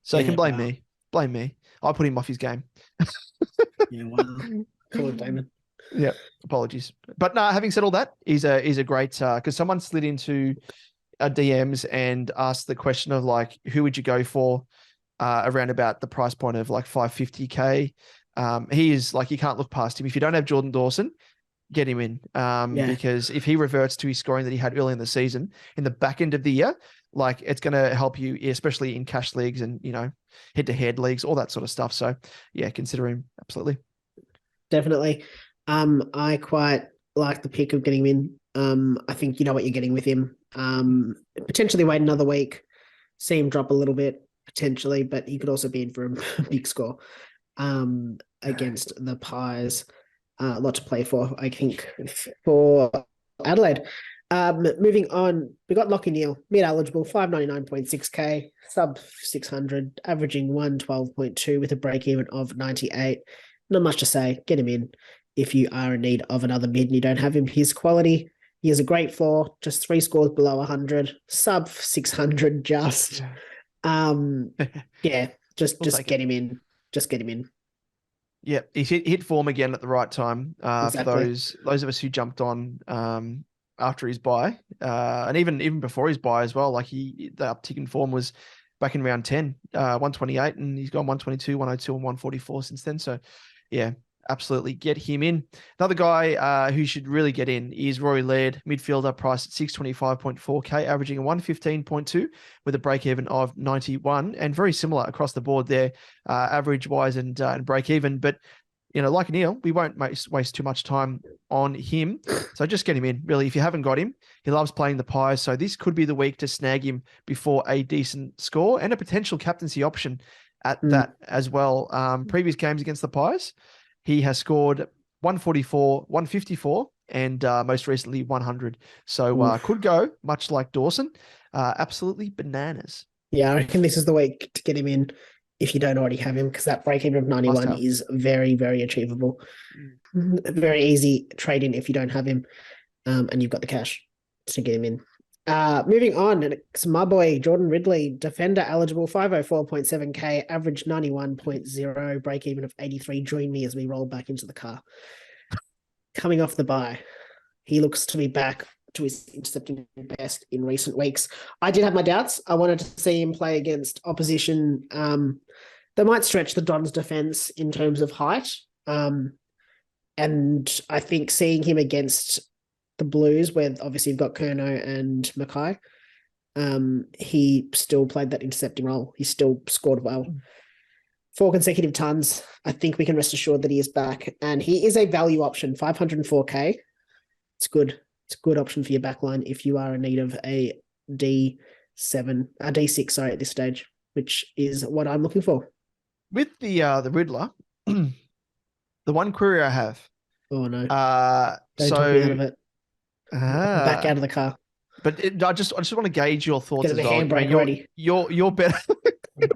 So you can blame me. Blame me. I put him off his game. Wow. Cool, Damon. Yeah, apologies. But no, having said all that, he's a great, because someone slid into DMs and asked the question of like, who would you go for around about the price point of like 550k? He is like, you can't look past him. If you don't have Jordan Dawson, get him in, because if he reverts to his scoring that he had early in the season, in the back end of the year, like, it's going to help you, especially in cash leagues and, head-to-head leagues, all that sort of stuff. So yeah, consider him. Absolutely. Definitely. I quite like the pick of getting him in. I think you know what you're getting with him. Potentially wait another week, see him drop a little bit, potentially, but he could also be in for a big score against the Pies. A lot to play for, I think, for Adelaide. Moving on, we got Lockie Neal, mid-eligible, 599.6k, sub 600, averaging 112.2 with a break-even of 98. Not much to say. Get him in. if you are in need of another mid and you don't have him. His quality, he has a great floor, just 3 scores below 100, sub 600 just. Yeah, just get him in. Just get him in. Yeah, he hit form again at the right time Exactly. for those of us who jumped on after his bye, and even before his bye as well. Like the uptick in form was back in round 10, 128, and he's gone 122, 102, and 144 since then. So, yeah, absolutely get him in. Another guy who should really get in is Rory Laird, midfielder, priced at 625.4k, averaging a 115.2 with a break even of 91, and very similar across the board there, average wise and break even. But like Neil, we won't waste too much time on him. So just get him in, really. If you haven't got him, he loves playing the Pies. So this could be the week to snag him before a decent score and a potential captaincy option at that as well. Previous games against the Pies, he has scored 144, 154, and most recently 100. So could go, much like Dawson, absolutely bananas. Yeah, I reckon this is the week to get him in if you don't already have him, because that break even of 91 is very, very achievable. Very easy trade in if you don't have him, and you've got the cash to get him in. Moving on, it's my boy Jordan Ridley, defender eligible, 504.7k, average 91.0, break even of 83. Join me as we roll back into the car. Coming off the bye, he looks to be back to his intercepting best in recent weeks. I did have my doubts. I wanted to see him play against opposition that might stretch the Dons' defense in terms of height. And I think seeing him against the Blues, where obviously you've got Curnow and Mackay, he still played that intercepting role. He still scored well. 4 consecutive tons. I think we can rest assured that he is back. And he is a value option, 504k. It's good. It's a good option for your backline if you are in need of a D6, at this stage, which is what I'm looking for. With the Riddler, the one query I have. Oh no! Don't talk me out of it. Back out of the car. But I just want to gauge your thoughts Get as the well. handbrake ready. You're better.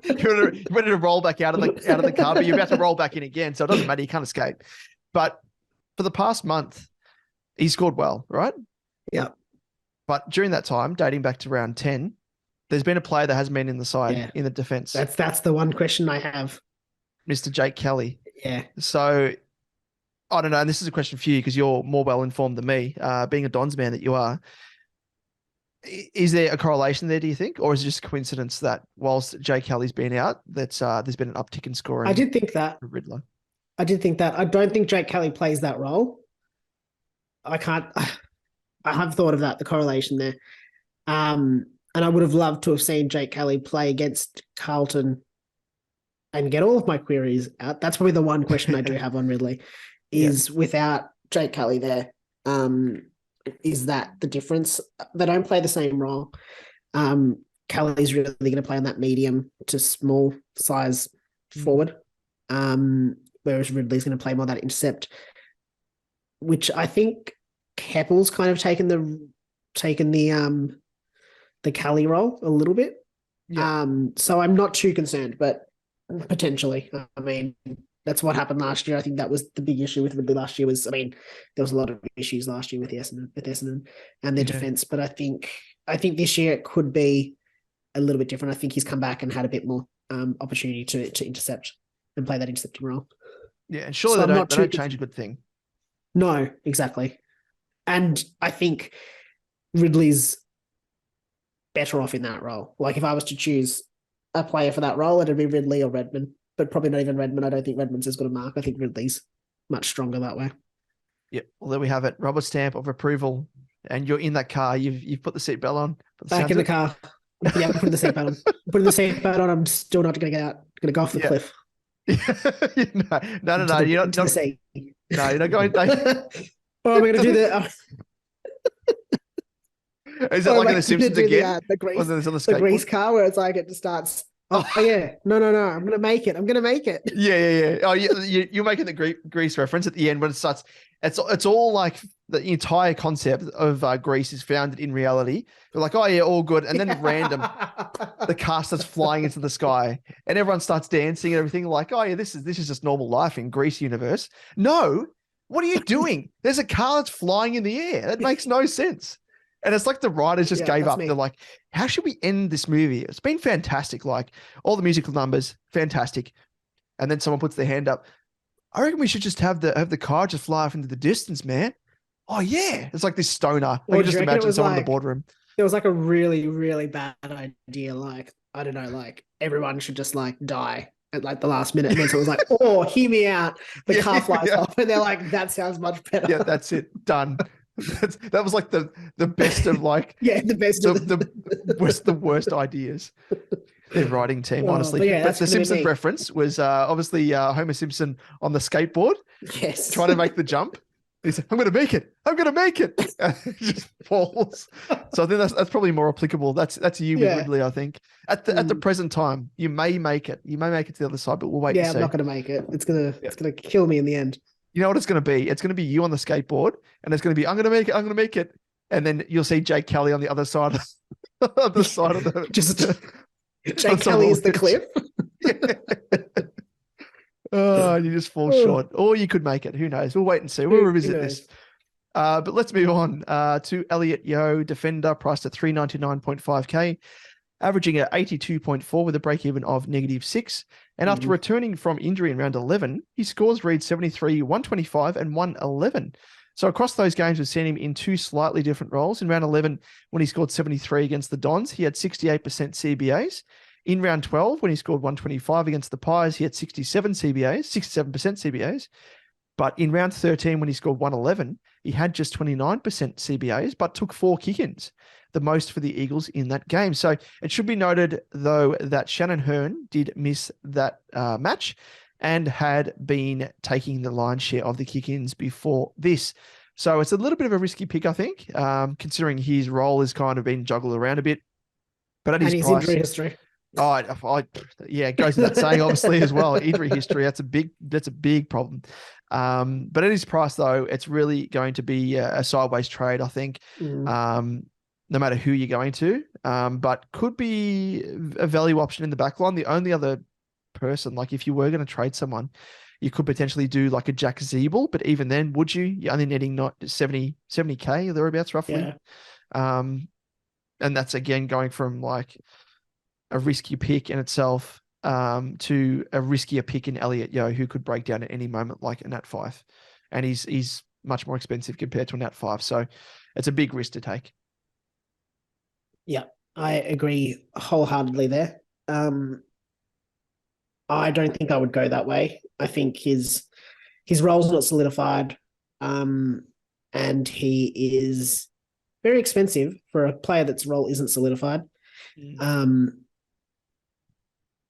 You're ready to roll back out of the car, but you're about to roll back in again, so it doesn't matter. You can't escape. But for the past month, he scored well, right? Yeah. But during that time, dating back to round 10, there's been a player that hasn't been in the side in the defense. That's the one question I have. Mr. Jake Kelly. Yeah. So I don't know. And this is a question for you because you're more well informed than me, being a Dons man that you are. Is there a correlation there, do you think? Or is it just a coincidence that whilst Jake Kelly's been out, that's there's been an uptick in scoring? I did think that. Riddler. I did think that. I don't think Jake Kelly plays that role. I have thought of that, the correlation there. And I would have loved to have seen Jake Kelly play against Carlton and get all of my queries out. That's probably the one question I do have on Ridley is without Jake Kelly there, is that the difference? They don't play the same role. Kelly's really going to play on that medium to small size forward, whereas Ridley's going to play more that intercept, which I think Keppel's kind of taken the Kelly role a little bit. Yeah. So I'm not too concerned, but potentially. I mean, that's what happened last year. I think that was the big issue with Ridley last year there was a lot of issues last year with Essendon and their defense. But I think this year it could be a little bit different. I think he's come back and had a bit more opportunity to intercept and play that intercepting role. Yeah, and surely they don't change a good thing. No, exactly. And I think Ridley's better off in that role. Like if I was to choose a player for that role, it'd be Ridley or Redmond, but probably not even Redmond. I don't think Redmond's as good a mark. I think Ridley's much stronger that way. Yep. Well, there we have it. Robert stamp of approval, and you're in that car. You've put the seatbelt on. Back in the car. Yeah, I'm putting the seatbelt on. Putting the seatbelt on. I'm still not going to get out. I'm going to go off the cliff. No. You're not. No, you're not going. Or am I going to do the... Is that like in The Simpsons again? The grease car where it's like it just starts... Oh yeah. No. I'm going to make it. Yeah. Oh, you're making the Grease reference at the end when it starts. It's all like the entire concept of Grease is founded in reality. They're like, oh yeah, all good. And then random, the car starts flying into the sky and everyone starts dancing and everything like, oh yeah, this is just normal life in Grease universe. No, What are you doing? There's a car that's flying in the air. That makes no sense. And it's like the writers just gave up. me. They're like, how should we end this movie? It's been fantastic. Like all the musical numbers, fantastic. And then someone puts their hand up. I reckon we should just have the car just fly off into the distance, man. Oh yeah. It's like this stoner. I can just imagine someone in the boardroom. It was like a really, really bad idea. Like, I don't know, like everyone should just like die at like the last minute. And then someone was like, oh, hear me out. The car flies off. And they're like, that sounds much better. Yeah, that's it. Done. That was like the best of like the best of the worst ideas. Their writing team, honestly. But the Simpsons reference was obviously Homer Simpson on the skateboard. Yes. Trying to make the jump. He said, I'm going to make it. I'm going to make it. And it just falls. So I think that's probably more applicable. That's you with Ridley, I think. At the present time, you may make it. You may make it to the other side, but we'll wait and see. I'm not going to make it. It's gonna kill me in the end. You know what it's going to be? It's going to be you on the skateboard, and it's going to be, I'm going to make it. I'm going to make it. And then you'll see Jake Kelly on the other side of the just Jake Kelly is the cliff. Oh, you just fall short. Or you could make it. Who knows? We'll wait and see. We'll revisit this. But let's move on to Elliot Yeo, defender, priced at 399.5k, averaging at 82.4 with a break-even of -6. And after returning from injury in round 11, his scores read 73, 125, and 111. So across those games, we've seen him in two slightly different roles. In round 11, when he scored 73 against the Dons, he had 68% CBAs. In round 12, when he scored 125 against the Pies, he had 67% CBAs. But in round 13, when he scored 111, he had just 29% CBAs, but took 4 kick-ins, the most for the Eagles in that game. So it should be noted, though, that Shannon Hearn did miss that match and had been taking the lion's share of the kick-ins before this. So it's a little bit of a risky pick, I think, considering his role has kind of been juggled around a bit. But at his price, injury history. It goes without saying, obviously, as well. Injury history, that's a big problem. But at his price, though, it's really going to be a sideways trade, I think, no matter who you're going to. But could be a value option in the backline. The only other person, like if you were going to trade someone, you could potentially do like a Jack Zeeble, but even then, would you? You're only netting 70k or thereabouts, roughly. Yeah. And that's again going from like a risky pick in itself to a riskier pick in Elliot Yeo, who could break down at any moment like a Nat 5. And he's much more expensive compared to a Nat 5. So it's a big risk to take. Yeah, I agree wholeheartedly there. I don't think I would go that way. I think his role's not solidified, and he is very expensive for a player that's role isn't solidified.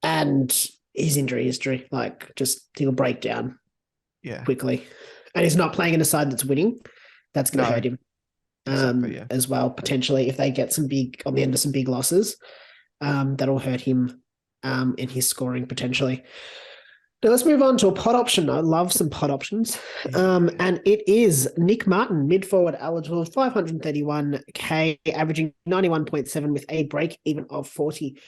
And his injury history, like just he'll break down quickly. And he's not playing in a side that's winning. That's going to hurt him as well, potentially, if they get some big on the end of some big losses. That'll hurt him in his scoring potentially. Now let's move on to a pot option. I love some pot options. And it is Nick Martin, mid-forward eligible, 531k, averaging 91.7 with a break-even of 40.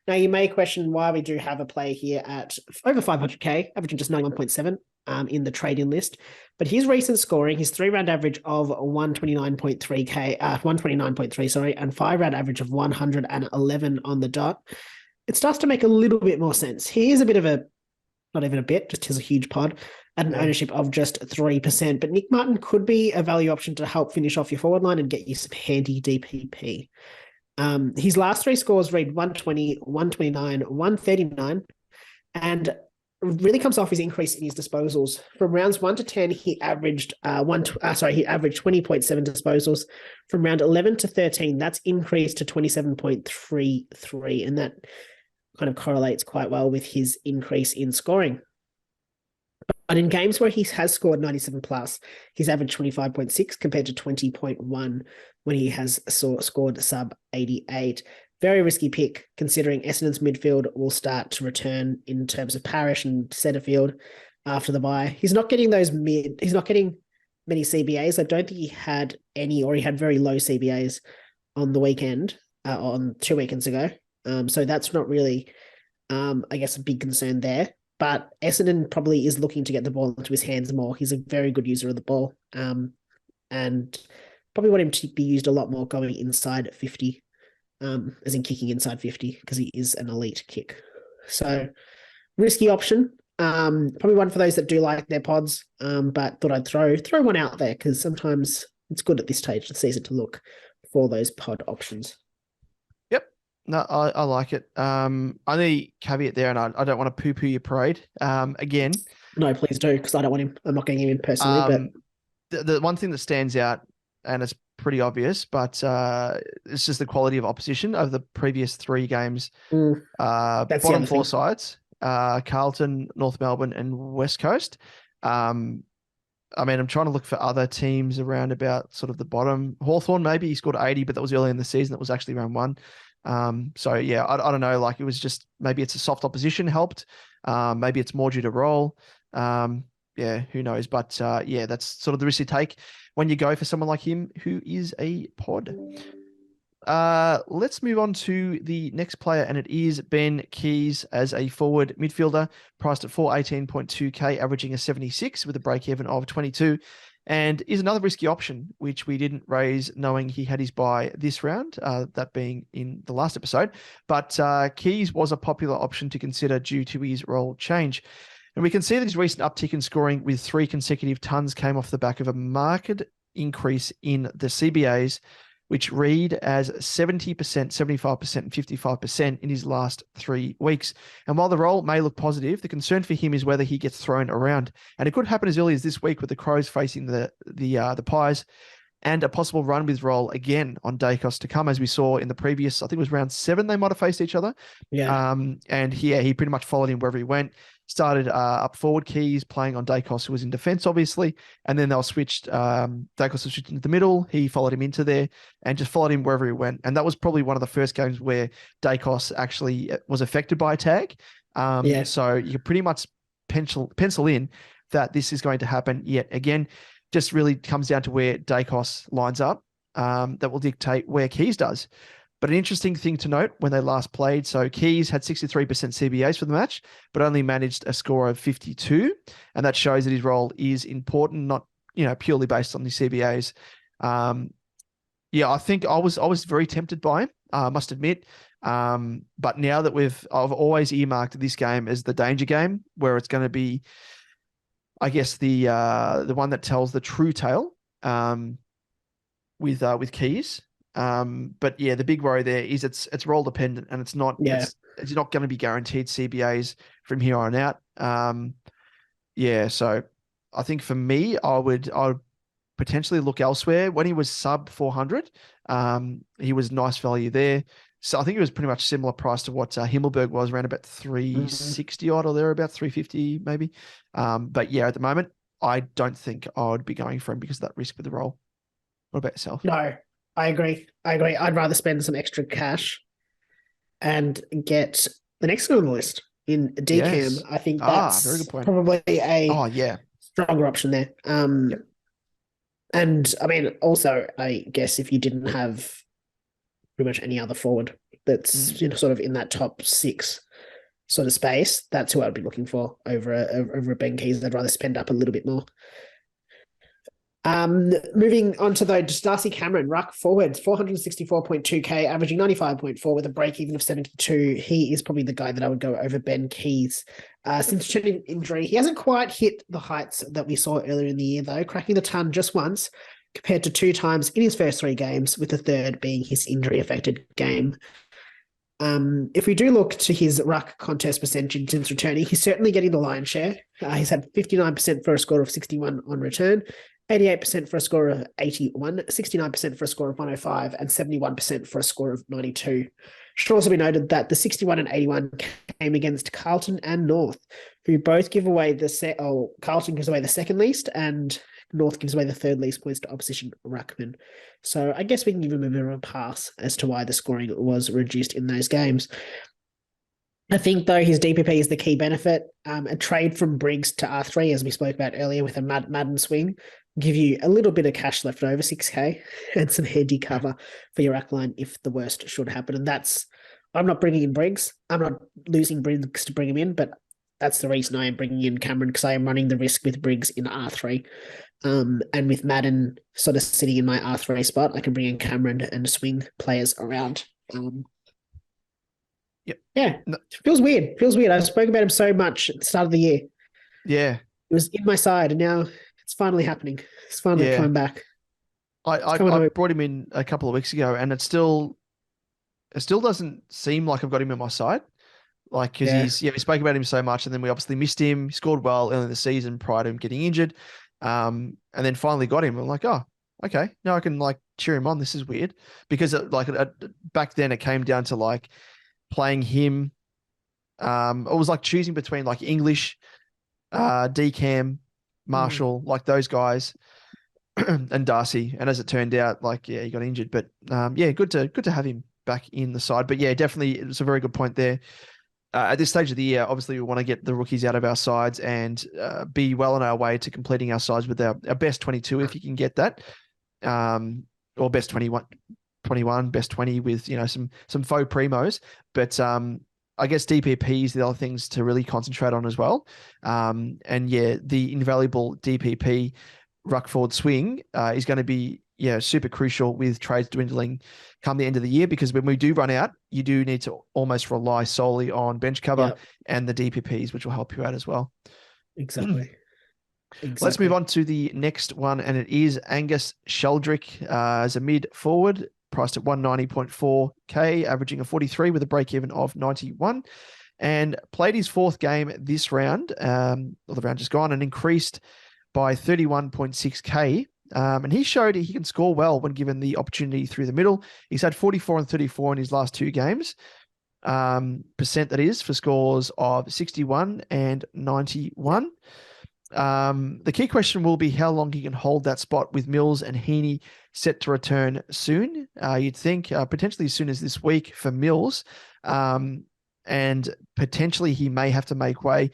Now, you may question why we do have a player here at over 500k, averaging just 91.7 in the trade-in list. But his recent scoring, his 3-round average of 129.3, and 5-round average of 111 on the dot, it starts to make a little bit more sense. He is a bit of a, not even a bit, just has a huge pod at an ownership of just 3%. But Nick Martin could be a value option to help finish off your forward line and get you some handy DPP. His last 3 scores read 120, 129, 139, and really comes off his increase in his disposals. From rounds 1 to 10, he averaged 20.7 disposals. From round 11 to 13, that's increased to 27.33, and that kind of correlates quite well with his increase in scoring. But in games where he has scored 97 plus, he's averaged 25.6 compared to 20.1 when he has scored sub 88. Very risky pick, considering Essendon's midfield will start to return in terms of Parrish and Setterfield after the bye. He's not getting many CBAs. I don't think he had any, or he had very low CBAs on the weekend, on 2 weekends ago. So that's not really, I guess, a big concern there. but Essendon probably is looking to get the ball into his hands more. He's a very good user of the ball, and probably want him to be used a lot more going inside 50, as in kicking inside 50, because he is an elite kick. So risky option. Probably one for those that do like their pods, but thought I'd throw one out there because sometimes it's good at this stage of the season to look for those pod options. Yep. No, I like it. Only caveat there, and I don't want to poo-poo your parade. Again. No, please do, because I don't want him. I'm not getting him in personally, but the one thing that stands out, and it's pretty obvious, but it's just the quality of opposition over the previous 3 games. Bottom 4 sides, Carlton, North Melbourne, and West Coast. I'm trying to look for other teams around about sort of the bottom. Hawthorn, maybe he scored 80, but that was early in the season. That was actually round 1. So yeah, I don't know. Like, it was just, maybe it's a soft opposition helped. Maybe it's more due to roll. Yeah, who knows? But yeah, that's sort of the risk you take when you go for someone like him who is a pod. Let's move on to the next player, and it is Ben Keays as a forward midfielder, priced at 418.2k, averaging a 76 with a break-even of 22, and is another risky option, which we didn't raise knowing he had his bye this round, that being in the last episode. But Keays was a popular option to consider due to his role change. And we can see that his recent uptick in scoring with 3 consecutive tons came off the back of a marked increase in the CBAs, which read as 70%, 75%, and 55% in his last 3 weeks. And while the role may look positive, the concern for him is whether he gets thrown around. And it could happen as early as this week with the Crows facing the Pies, and a possible run with roll again on Dacos to come, as we saw in the previous, I think it was round 7, they might have faced each other. Yeah. And he pretty much followed him wherever he went. Started up forward, Keays playing on Dacos, who was in defense, obviously. And then they were switched. Dacos was switched into the middle. He followed him into there and just followed him wherever he went. And that was probably one of the first games where Dacos actually was affected by a tag. So you can pretty much pencil in that this is going to happen yet again. Just really comes down to where Dacos lines up. That will dictate where Keays does. But an interesting thing to note when they last played, so Keays had 63% CBAs for the match, but only managed a score of 52. And that shows that his role is important, not, purely based on the CBAs. I think I was very tempted by him, I must admit. But now that I've always earmarked this game as the danger game, where it's going to be, I guess, the one that tells the true tale, with Keays. But yeah, the big worry there is it's role dependent, and it's not it's not going to be guaranteed CBAs from here on out. So I think for me, I would potentially look elsewhere. When he was sub 400, he was nice value there. So I think it was pretty much similar price to what Himmelberg was, around about 360 odd or there, about 350 maybe. But yeah, at the moment, I don't think I would be going for him because of that risk with the role. What about yourself? No, I agree. I'd rather spend some extra cash and get the next one on the list in DCAM. Yes. I think that's very good point. Probably a stronger option there. And also, I guess if you didn't have pretty much any other forward that's sort of in that top 6 sort of space, that's who I'd be looking for over a Ben Keays. I'd rather spend up a little bit more. Moving on to Darcy Cameron, ruck forwards, 464.2k, averaging 95.4 with a break even of 72. He is probably the guy that I would go over Ben Keays. Since returning injury, he hasn't quite hit the heights that we saw earlier in the year, though, cracking the ton just once, compared to 2 times in his first 3 games, with the third being his injury-affected game. If we do look to his ruck contest percentage since returning, he's certainly getting the lion's share. He's had 59% for a score of 61 on return, 88% for a score of 81, 69% for a score of 105, and 71% for a score of 92. Should also be noted that the 61 and 81 came against Carlton and North, who both give away Carlton gives away the second least, and North gives away the third least points to opposition ruckmen. So I guess we can give him a bit of a pass as to why the scoring was reduced in those games. I think, though, his DPP is the key benefit. A trade from Briggs to R3, as we spoke about earlier, with a Madden swing, give you a little bit of cash left over, 6k, and some handy cover for your ruck line if the worst should happen. And I'm not bringing in Briggs. I'm not losing Briggs to bring him in, but that's the reason I am bringing in Cameron, because I am running the risk with Briggs in R3. And with Madden sort of sitting in my R3 spot, I can bring in Cameron and swing players around. Yeah, feels weird. I spoke about him so much at the start of the year. Yeah. It was in my side, and now it's finally happening. It's finally coming back. I brought him in a couple of weeks ago, and it still doesn't seem like I've got him in my side. Like, because we spoke about him so much, and then we obviously missed him. He scored well early in the season prior to him getting injured. And then finally got him. I'm like, oh, okay. Now I can like cheer him on. This is weird, because back then it came down to like playing him. It was like choosing between like English, DCam, Marshall, like those guys, and Darcy. And as it turned out, like, he got injured, but good to have him back in the side. But yeah, definitely, it's a very good point there. At this stage of the year, obviously we want to get the rookies out of our sides and be well on our way to completing our sides with our best 22, if you can get that, or best 21, best 20 with, some faux premos. But I guess DPP is the other things to really concentrate on as well. The invaluable DPP ruck forward swing is going to be super crucial with trades dwindling come the end of the year, because when we do run out, you do need to almost rely solely on bench cover and the DPPs, which will help you out as well. Exactly. Let's move on to the next one, and it is Angus Sheldrick as a mid forward, priced at 190.4k, averaging a 43 with a break even of 91, and played his fourth game this round, or the round just gone, and increased by 31.6k. And he showed he can score well when given the opportunity through the middle. He's had 44 and 34 in his last two games. Percent that is, for scores of 61 and 91. The key question will be how long he can hold that spot with Mills and Heaney set to return soon. You'd think potentially as soon as this week for Mills. And potentially he may have to make way,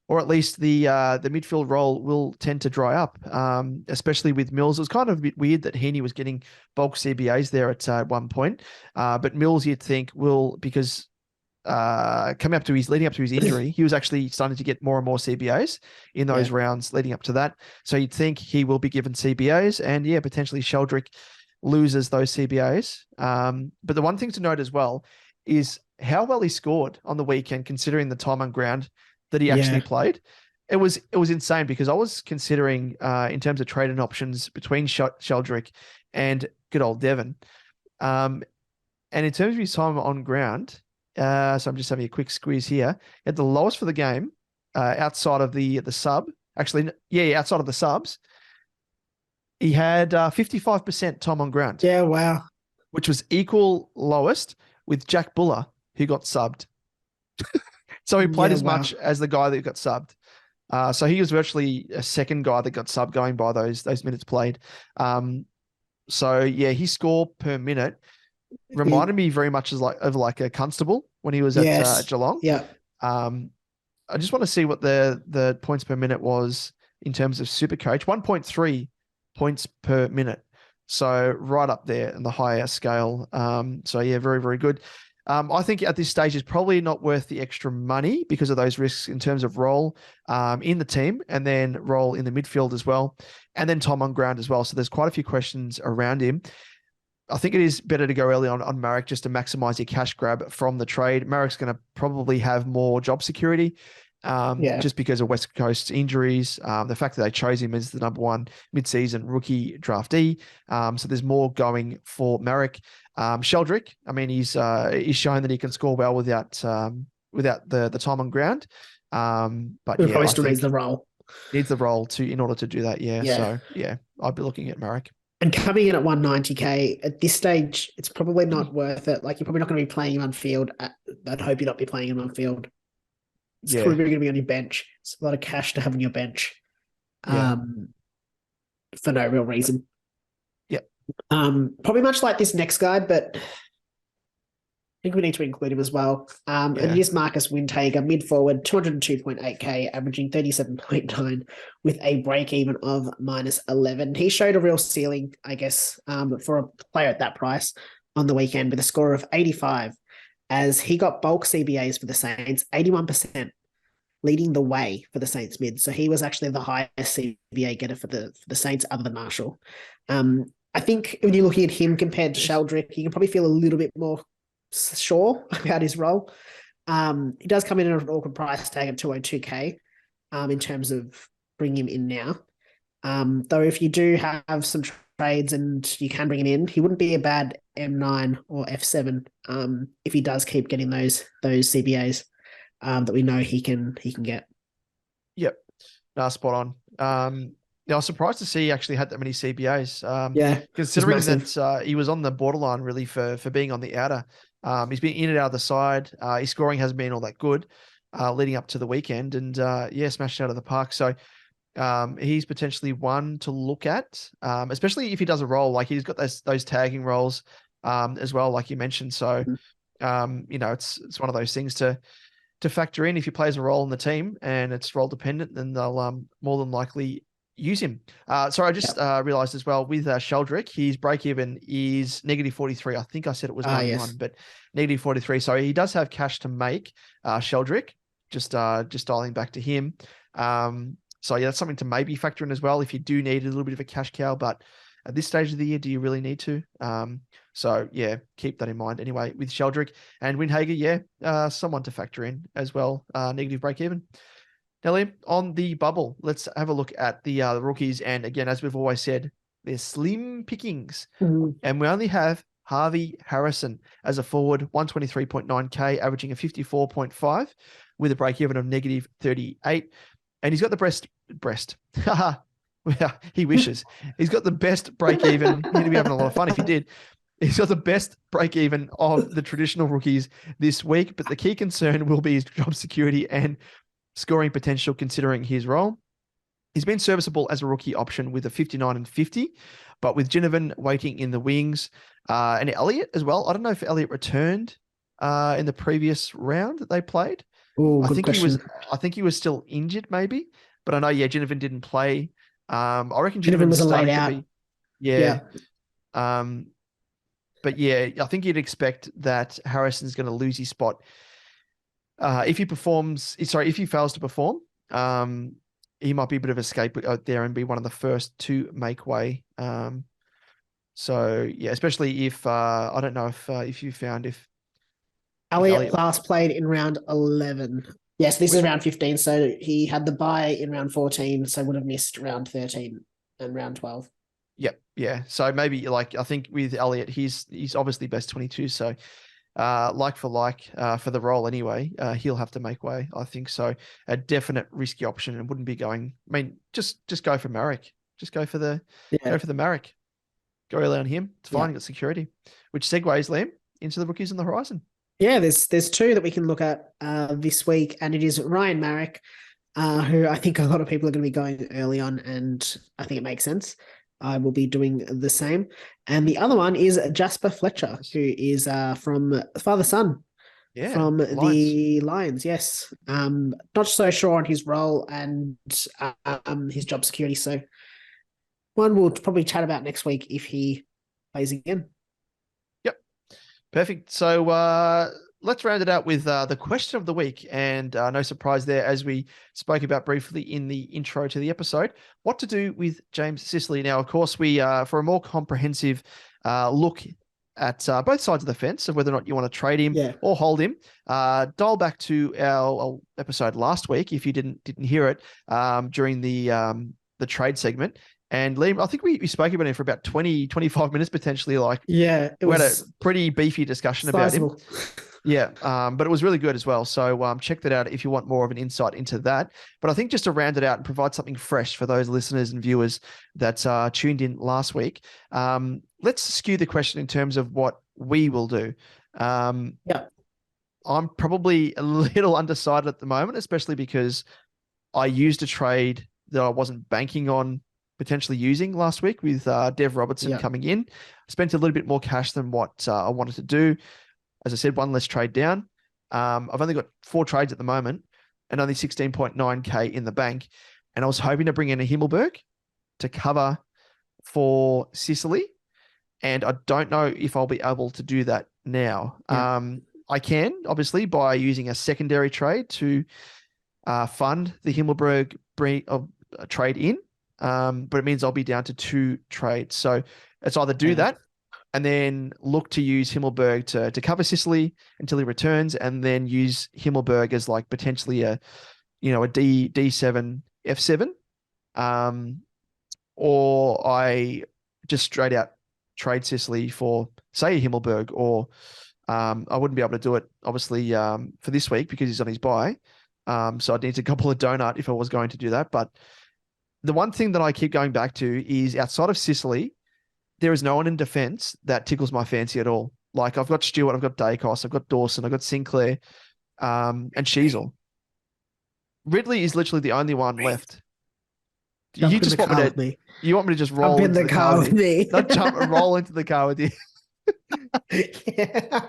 or at least the midfield role will tend to dry up, especially with Mills. It was kind of a bit weird that Heaney was getting bulk CBAs there at one point. But Mills, you'd think, will, because leading up to his injury, he was actually starting to get more and more CBAs in those rounds leading up to that. So you'd think he will be given CBAs, and potentially Sheldrick loses those CBAs. But the one thing to note as well is how well he scored on the weekend, considering the time on ground that he actually played. It was insane, because I was considering in terms of trading options between Sheldrick and good old Deven. And in terms of his time on ground, so I'm just having a quick squeeze here. At the lowest for the game, outside of the sub, outside of the subs, he had 55% time on ground. Yeah, wow. Which was equal lowest with Jack Buller, who got subbed. So he played as much as the guy that got subbed. So he was virtually a second guy that got subbed, going by those minutes played. His score per minute reminded me very much of a Constable when he was at Geelong. Yeah. I just want to see what the points per minute was in terms of SuperCoach. 1.3 points per minute. So right up there in the higher scale. Very, very good. I think at this stage is probably not worth the extra money because of those risks in terms of role in the team, and then role in the midfield as well, and then time on ground as well. So there's quite a few questions around him. I think it is better to go early on Marek just to maximize your cash grab from the trade. Marek's going to probably have more job security just because of West Coast's injuries. The fact that they chose him as the number one mid-season rookie draftee. So there's more going for Marek. Sheldrick, I mean, he's shown that he can score well without the time on ground. But probably still needs the role. Needs the role in order to do that. So I'd be looking at Marek. And coming in at 190k at this stage, it's probably not worth it. Like, you're probably not going to be playing him on field. I'd hope you'd not be playing him on field. It's probably going to be on your bench. It's a lot of cash to have on your bench for no real reason. Yeah. Probably much like this next guy, but I think we need to include him as well. And it is Marcus Wintager, mid-forward, 202.8k, averaging 37.9 with a break-even of -11. He showed a real ceiling, I guess, for a player at that price on the weekend with a score of 85, as he got bulk CBAs for the Saints, 81%, leading the way for the Saints mid. So he was actually the highest CBA getter for the Saints other than Marshall. I think when you're looking at him compared to Sheldrick, you can probably feel a little bit more sure about his role. He does come in at an awkward price tag of 202K in terms of bringing him in now. Though if you do have some trades and you can bring him in, he wouldn't be a bad M9 or F7 if he does keep getting those CBAs that we know he can get. Yep. No, spot on. I was surprised to see he actually had that many CBAs. Considering that he was on the borderline really for being on the outer. He's been in and out of the side. His scoring hasn't been all that good leading up to the weekend, and smashed out of the park. So he's potentially one to look at, especially if he does a role. Like he's got those tagging roles as well, like you mentioned. So it's one of those things to factor in. If he plays a role in the team and it's role dependent, then they'll more than likely use him. Sorry, I just realized as well with Sheldrick, his break even is -43. I think I said it was 91, but -43. So he does have cash to make. Sheldrick, just dialing back to him. So that's something to maybe factor in as well if you do need a little bit of a cash cow. But at this stage of the year, do you really need to? So keep that in mind. Anyway, with Sheldrick and Windhager, someone to factor in as well. Negative break even. Now, Liam, on the bubble, let's have a look at the rookies. And again, as we've always said, they're slim pickings. And we only have Harvey Harrison as a forward, 123.9K, averaging a 54.5 with a break even of -38. And he's got the breast. Well, he wishes. He's got the best break even. He'd be having a lot of fun if he did. He's got the best break even of the traditional rookies this week. But the key concern will be his job security and scoring potential considering his role. He's been serviceable as a rookie option with a 59 and 50, but with Ginnivan waiting in the wings and Elliott as well. I don't know if Elliott returned in the previous round that they played. Ooh, I think question. he was still injured maybe, but I know, Ginnivan didn't play. I reckon Ginnivan was laid out. But I think you'd expect that Harrison's going to lose his spot. If he fails to perform, he might be a bit of a scapegoat out there and be one of the first to make way. Especially if I don't know if you found if Elliott last played in round 11. Yes, this is round 15. So he had the bye in round 14, so would have missed round 13 and round 12. Yep. Yeah. So maybe I think with Elliott, he's obviously best 22. So like for the role anyway, he'll have to make way. I think so. A definite risky option and wouldn't be going. I mean, just go for Marek. Just go for the Marek. Go early on him. It's fine. Got security, which segues Liam into the rookies on the horizon. Yeah, there's two that we can look at this week, and it is Ryan Marek, who I think a lot of people are going to be going early on, and I think it makes sense. I will be doing the same. And the other one is Jasper Fletcher, who is from Father Son from Lions. The Lions. Yes. Not so sure on his role and his job security. So one we'll probably chat about next week if he plays again. Yep. Perfect. So let's round it out with the question of the week. And no surprise there, as we spoke about briefly in the intro to the episode, what to do with James Sicily. Now, of course, we for a more comprehensive look at both sides of the fence of whether or not you want to trade him or hold him, dial back to our episode last week if you didn't hear it during the trade segment. And Liam, I think we spoke about him for about 20, 25 minutes potentially. We had a pretty beefy discussion sizable about him. Yeah, but it was really good as well. So check that out if you want more of an insight into that. But I think just to round it out and provide something fresh for those listeners and viewers that tuned in last week, let's skew the question in terms of what we will do. I'm probably a little undecided at the moment, especially because I used a trade that I wasn't banking on potentially using last week with Dev Robertson coming in. Spent a little bit more cash than what I wanted to do. As I said, one less trade down. I've only got 4 trades at the moment and only 16.9K in the bank. And I was hoping to bring in a Himmelberg to cover for Sicily. And I don't know if I'll be able to do that now. I can, obviously, by using a secondary trade to fund the Himmelberg trade in, but it means I'll be down to 2 trades. So it's either do that and then look to use Himmelberg to cover Sicily until he returns, and then use Himmelberg as like potentially a D7, F7, or I just straight out trade Sicily for, say, Himmelberg, or I wouldn't be able to do it obviously for this week because he's on his bye. So I'd need to gobble a donut if I was going to do that. But the one thing that I keep going back to is outside of Sicily, there is no one in defense that tickles my fancy at all. Like I've got Stewart, I've got Dacos, I've got Dawson, I've got Sinclair, and SheezNuts. Ridley is literally the only one left. You just want me to just roll into the car with me. Not jump and roll into the car with you. Yeah.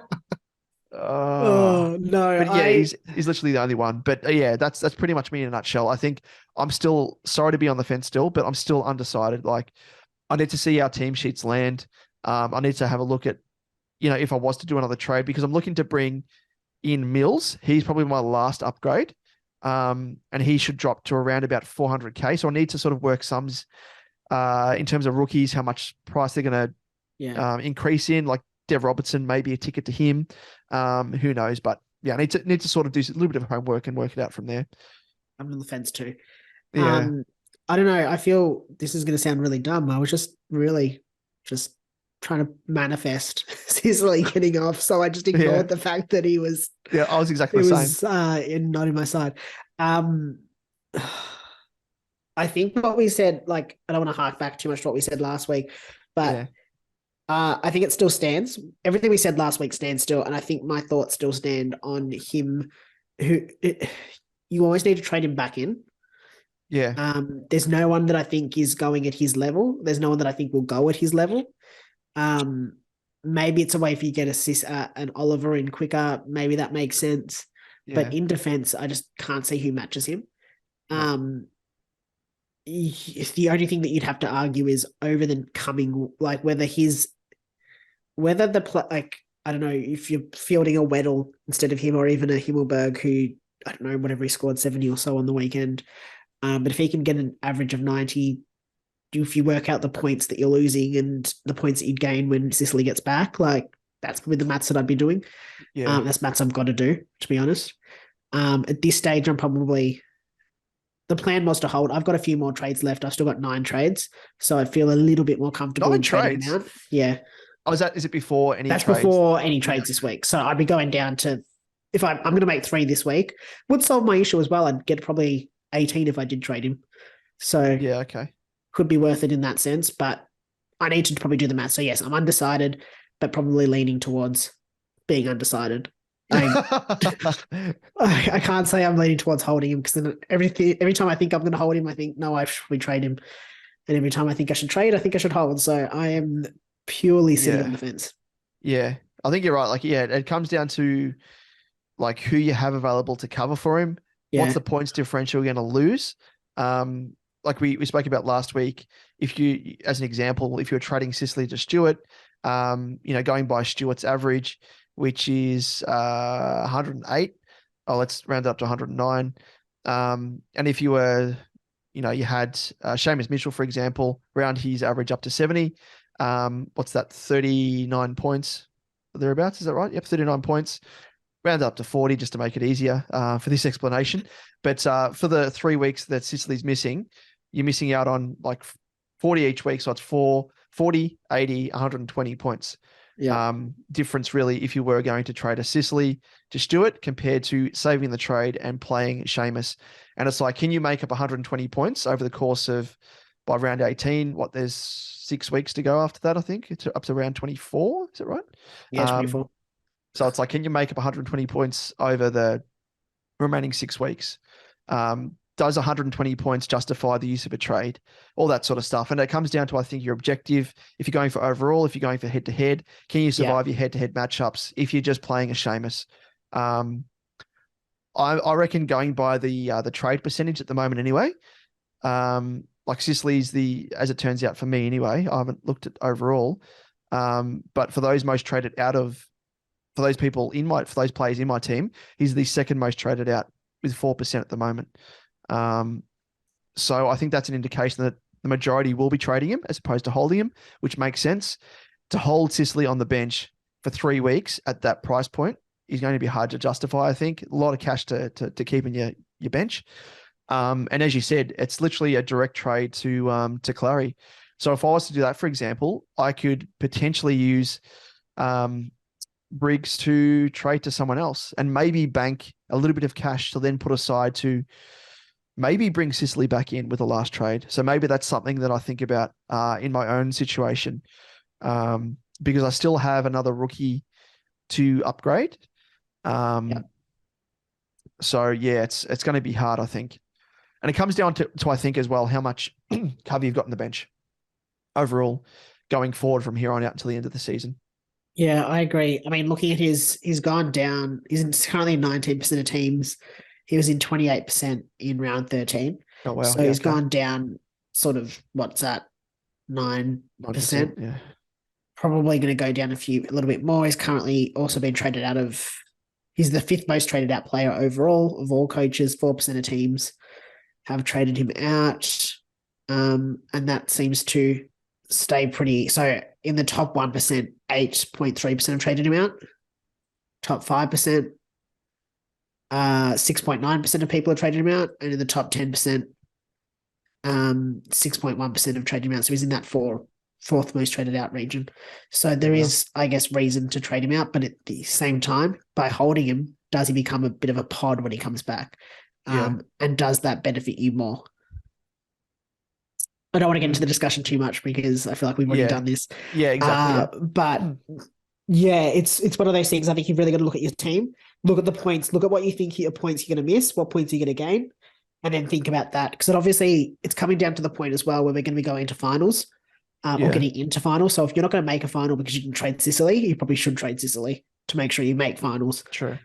Oh no! But yeah, he's literally the only one. But yeah, that's pretty much me in a nutshell. I think I'm still sorry to be on the fence still, but I'm still undecided. Like I need to see how team sheets land. I need to have a look at, if I was to do another trade, because I'm looking to bring in Mills. He's probably my last upgrade, and he should drop to around about 400k. So I need to sort of work sums in terms of rookies, how much price they're going to increase in. Like Dev Robertson, maybe a ticket to him. Who knows? But yeah, I need to sort of do a little bit of homework and work it out from there. I'm on the fence too. Yeah. I don't know. I feel this is going to sound really dumb. I was just really trying to manifest Sicily getting off. So I just ignored the fact that he was. Yeah, I was exactly the same. Not in my side. I think what we said, like, I don't want to hark back too much to what we said last week, but I think it still stands. Everything we said last week stands still. And I think my thoughts still stand on him. You always need to trade him back in. Yeah. There's no one that I think is going at his level. There's no one that I think will go at his level. Maybe it's a way for you to get an Oliver in quicker. Maybe that makes sense. Yeah. But in defense, I just can't see who matches him. The only thing that you'd have to argue is over the coming, like I don't know, if you're fielding a Weddle instead of him, or even a Himmelberg who, I don't know, whatever he scored 70 or so on the weekend. But if he can get an average of 90, if you work out the points that you're losing and the points that you'd gain when Sicily gets back, like that's probably the maths that I'd be doing. Yeah. That's maths I've got to do, to be honest. At this stage, the plan was to hold. I've got a few more trades left. I've still got 9 trades. So I feel a little bit more comfortable. 9 trades? Yeah. Oh, is it before any trades? That's before any trades this week. So I'd be going down to, if I'm going to make 3 this week, would solve my issue as well. I'd get probably 18 if I did trade him. So yeah, okay. Could be worth it in that sense, but I need to probably do the math. So yes, I'm undecided, but probably leaning towards being undecided. I can't say I'm leaning towards holding him, because then every time I think I'm going to hold him, I think, no, I should probably trade him. And every time I think I should trade, I think I should hold. So I am purely sitting on the fence. Yeah, I think you're right. Like, yeah, it comes down to like who you have available to cover for him. Yeah. What's the points differential you're going to lose? Like we spoke about last week, if you, as an example, if you're trading Sicily to Stewart, going by Stewart's average, which is 108. Oh, let's round up to 109. And if you were, you had Seamus Mitchell, for example, round his average up to 70. What's that? 39 points or thereabouts. Is that right? Yep, 39 points. Round up to 40 just to make it easier for this explanation. But for the 3 weeks that Sicily's missing, you're missing out on like 40 each week. So it's 40, 80, 120 points. Yeah. Difference really if you were going to trade a Sicily to Stewart compared to saving the trade and playing Seamus. And it's like, can you make up 120 points over the course of, by round 18, there's 6 weeks to go after that, I think. It's up to round 24, is it right? Yeah, 24. So it's like, can you make up 120 points over the remaining 6 weeks? Does 120 points justify the use of a trade? All that sort of stuff. And it comes down to, I think, your objective. If you're going for overall, if you're going for head-to-head, can you survive your head-to-head matchups if you're just playing a Seamus? I reckon going by the trade percentage at the moment anyway, like Sicily's as it turns out for me anyway, I haven't looked at overall, but for those most traded out of, for those players in my team, he's the second most traded out with 4% at the moment. So I think that's an indication that the majority will be trading him as opposed to holding him, which makes sense. To hold Sicily on the bench for 3 weeks at that price point is going to be hard to justify, I think. A lot of cash to keep in your bench. And as you said, it's literally a direct trade to Clary. So if I was to do that, for example, I could potentially use Briggs to trade to someone else and maybe bank a little bit of cash to then put aside to maybe bring Sicily back in with the last trade. So maybe that's something that I think about in my own situation, because I still have another rookie to upgrade. So yeah, it's going to be hard, I think. And it comes down to I think as well, how much cover you've got in the bench overall going forward from here on out until the end of the season. Yeah, I agree. I mean, looking at he's gone down. He's currently 19% of teams. He was in 28% in round 13. Oh, wow. So he's gone down sort of, what's that, 9%? Yeah. Probably going to go down a little bit more. He's currently also been traded out of, he's the 5th most traded out player overall of all coaches. 4% of teams have traded him out. And that seems to stay pretty. So in the top 1%, 8.3% have traded him out. Top 5%, 6.9% of people have traded him out. And in the top 10%, 6.1% have traded him out. So he's in that fourth most traded out region. So there is, I guess, reason to trade him out. But at the same time, by holding him, does he become a bit of a pod when he comes back? And does that benefit you more? I don't want to get into the discussion too much because I feel like we've already done this. Yeah, exactly. But yeah, it's one of those things. I think you've really got to look at your team, look at the points, look at what you think your points you're going to miss, what points you're going to gain, and then think about that. Because obviously it's coming down to the point as well where we're going to be going to finals or getting into finals. So if you're not going to make a final because you can trade Sicily, you probably should trade Sicily to make sure you make finals. True.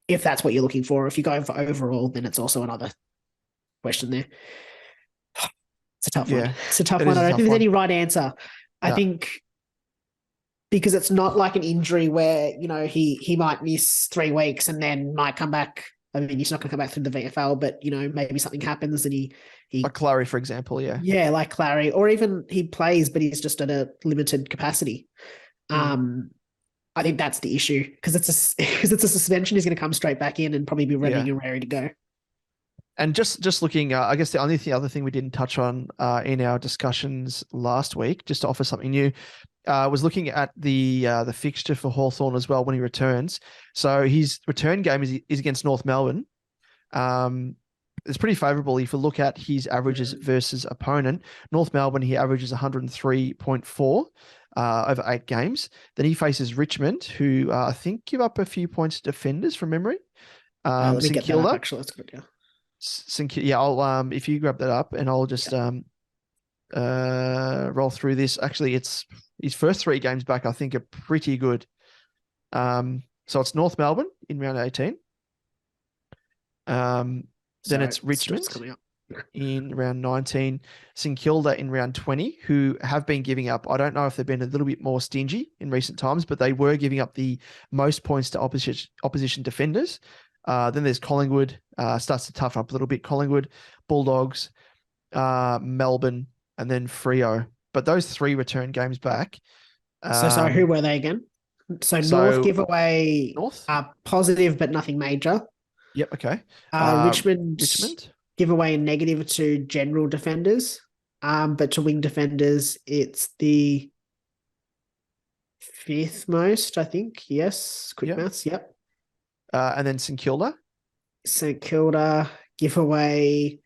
If that's what you're looking for. If you're going for overall, then it's also another question there. It's a tough one. It's a tough one. I don't think there's any right answer. I think because it's not like an injury where, you know, he might miss 3 weeks and then might come back. I mean, he's not going to come back through the VFL, but, you know, maybe something happens and he like Clary, for example. Yeah. Yeah, like Clary, or even he plays, but he's just at a limited capacity. I think that's the issue because it's a suspension. He's going to come straight back in and probably be ready and ready to go. And just looking, I guess the other thing we didn't touch on in our discussions last week, just to offer something new, was looking at the fixture for Hawthorn as well when he returns. So his return game is against North Melbourne. It's pretty favourable if you look at his averages versus opponent. North Melbourne, he averages 103.4 over 8 games. Then he faces Richmond, who I think give up a few points to defenders from memory. Let me get that up, actually. That's good, I'll if you grab that up and I'll just roll through this. Actually, it's his first 3 games back, I think, are pretty good. So it's North Melbourne in round 18. Then it's Richmond in round 19, St Kilda in round 20, who have been giving up. I don't know if they've been a little bit more stingy in recent times, but they were giving up the most points to opposition defenders. Then there's Collingwood, starts to tough up a little bit. Collingwood, Bulldogs, Melbourne, and then Freo. But those 3 return games back. So who were they again? So North give away positive, but nothing major. Yep. Okay. Richmond give away a negative to general defenders, but to wing defenders, it's the 5th most, I think. Yes. Quick maths. Yep. And then St Kilda. St Kilda give away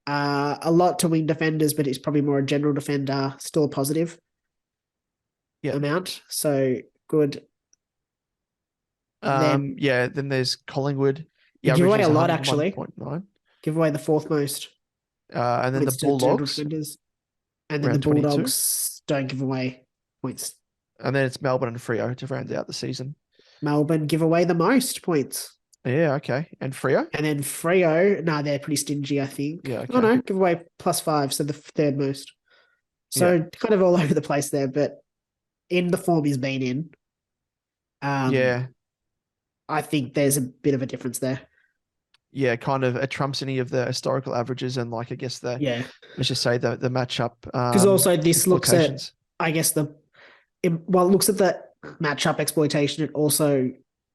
a lot to wing defenders, but it's probably more a general defender, still a positive amount. So good. Then there's Collingwood. Give away a lot, actually. Give away the 4th most. And then the Bulldogs. And then the Bulldogs 22. Don't give away points. And then it's Melbourne and Freo to round out the season. Melbourne give away the most points. Yeah, okay. And Freo? And then Freo, they're pretty stingy, I think. Yeah, okay. Oh, no, give away +5, so the 3rd most. So kind of all over the place there, but in the form he's been in, I think there's a bit of a difference there. kind of it trumps any of the historical averages and like I guess let's just say the matchup. Because also this looks at, implications. I guess it looks at the matchup exploitation. It also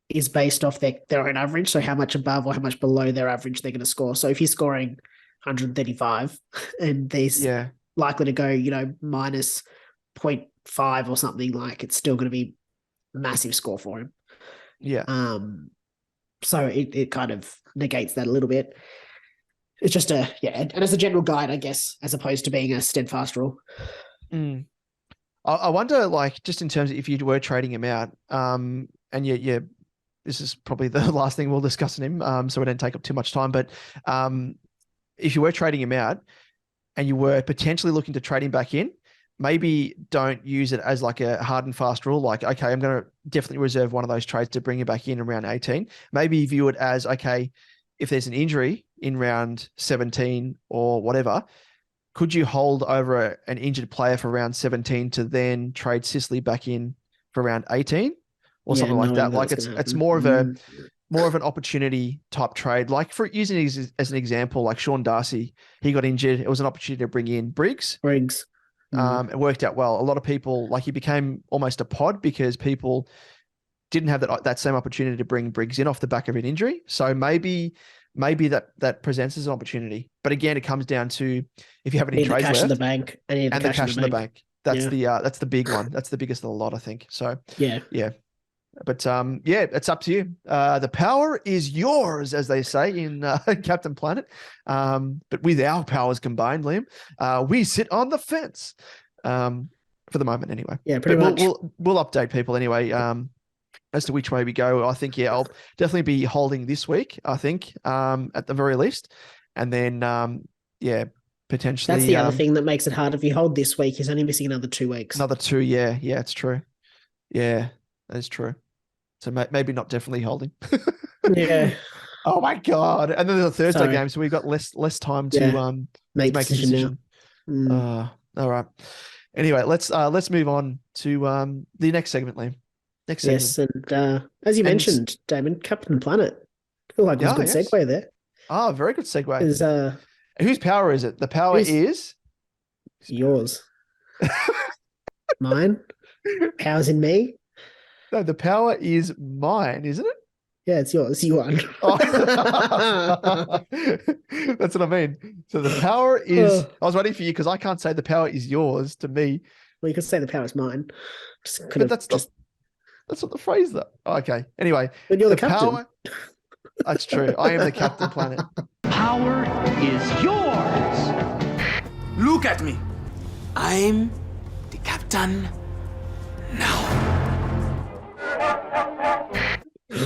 is based off their own average. So how much above or how much below their average they're going to score. So if you're scoring 135 and there's likely to go, minus 0.5 or something, like it's still going to be a massive score for him. Yeah. So it kind of negates that a little bit. It's just and as a general guide, I guess, as opposed to being a steadfast rule. I wonder, like, just in terms of if you were trading him out, and this is probably the last thing we'll discuss in him, so we don't take up too much time. But if you were trading him out and you were potentially looking to trade him back in, maybe don't use it as like a hard and fast rule. Like, okay, I'm going to definitely reserve one of those trades to bring him back in round 18. Maybe view it as, okay, if there's an injury in round 17 or whatever, could you hold over an injured player for round 17 to then trade Sicily back in for round 18 or something like that? Like it's more of an opportunity type trade. Like for using it as an example, like Sean Darcy, he got injured. It was an opportunity to bring in Briggs. It worked out well. A lot of people, like, he became almost a pod because people didn't have that same opportunity to bring Briggs in off the back of an injury. So maybe that presents as an opportunity. But again, it comes down to if you have any trades cash left in the bank and the cash in the bank. That's the big one. That's the biggest of the lot, I think. So yeah. But it's up to you. The power is yours, as they say in Captain Planet. But with our powers combined, Liam, we sit on the fence. For the moment, anyway. Yeah, pretty much. We'll update people anyway. As to which way we go. I think I'll definitely be holding this week. I think at the very least, and then potentially. That's the other thing that makes it hard. If you hold this week, he's only missing another 2 weeks. Another 2, yeah, it's true. Yeah, that is true. So maybe not definitely holding. Yeah. Oh my God! And then the Thursday game, so we've got less time to make a decision. All right. Anyway, let's move on to the next segment, Liam. Yes, and as you mentioned, Damon, Captain Planet. I feel like it was a good segue there. Oh, very good segue. Whose power is it? The power is yours. Mine? Power's in me? No, the power is mine, isn't it? Yeah, it's yours. You won. That's what I mean. So the power is... I was waiting for you because I can't say the power is yours to me. Well, you could say the power is mine. That's not the phrase, though. Okay. Anyway. But you're the captain. That's true. I am the Captain Planet. Power is yours. Look at me. I'm the captain now.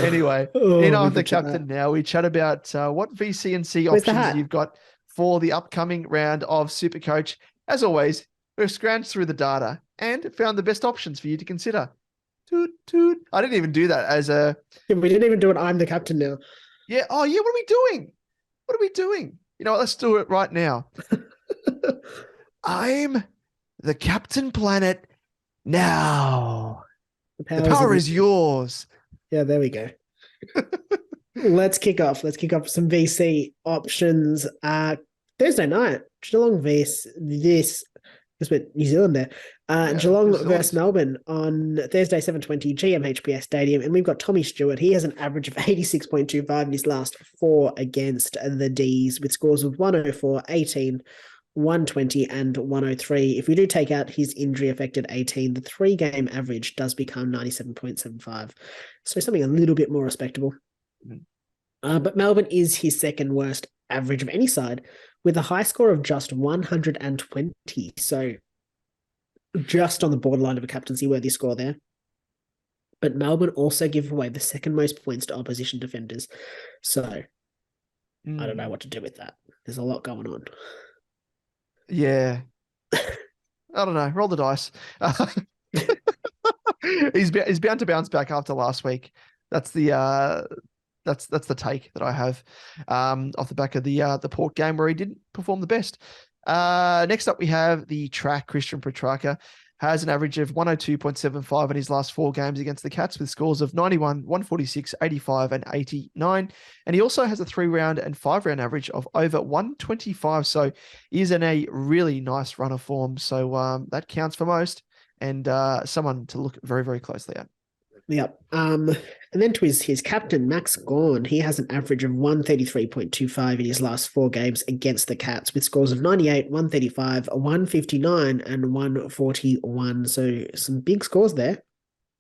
Anyway, I'm the captain now. We chat about what VC and C options you've got for the upcoming round of SuperCoach. As always, we've scrounged through the data and found the best options for you to consider. Toot, toot. I didn't even do that as a... Yeah, we didn't even do it. I'm the captain now. Yeah. Oh, yeah. What are we doing? You know what? Let's do it right now. I'm the Captain Planet now. The power is yours. Yeah, there we go. Let's kick off. Let's kick off some VC options. Thursday night, Geelong versus New Zealand there. Geelong versus Melbourne on Thursday, 7:20, GMHBS Stadium. And we've got Tommy Stewart. He has an average of 86.25 in his last 4 against the Ds with scores of 104, 18, 120 and 103. If we do take out his injury-affected 18, the 3-game average does become 97.75. So something a little bit more respectable. But Melbourne is his second worst average of any side with a high score of just 120. So just on the borderline of a captaincy-worthy score there. But Melbourne also give away the second most points to opposition defenders. So I don't know what to do with that. There's a lot going on. Yeah. I don't know. Roll the dice. He's bound to bounce back after last week. That's the take that I have off the back of the Port game where he didn't perform the best. Next up, we have the track Christian Petrarca. has an average of 102.75 in his last 4 games against the Cats with scores of 91, 146, 85, and 89. And he also has a 3-round and 5-round average of over 125. So he is in a really nice run of form. So that counts for most, and someone to look very, very closely at. Yep. And then to his captain, Max Gawn, he has an average of 133.25 in his last 4 games against the Cats with scores of 98, 135, 159, and 141. So some big scores there.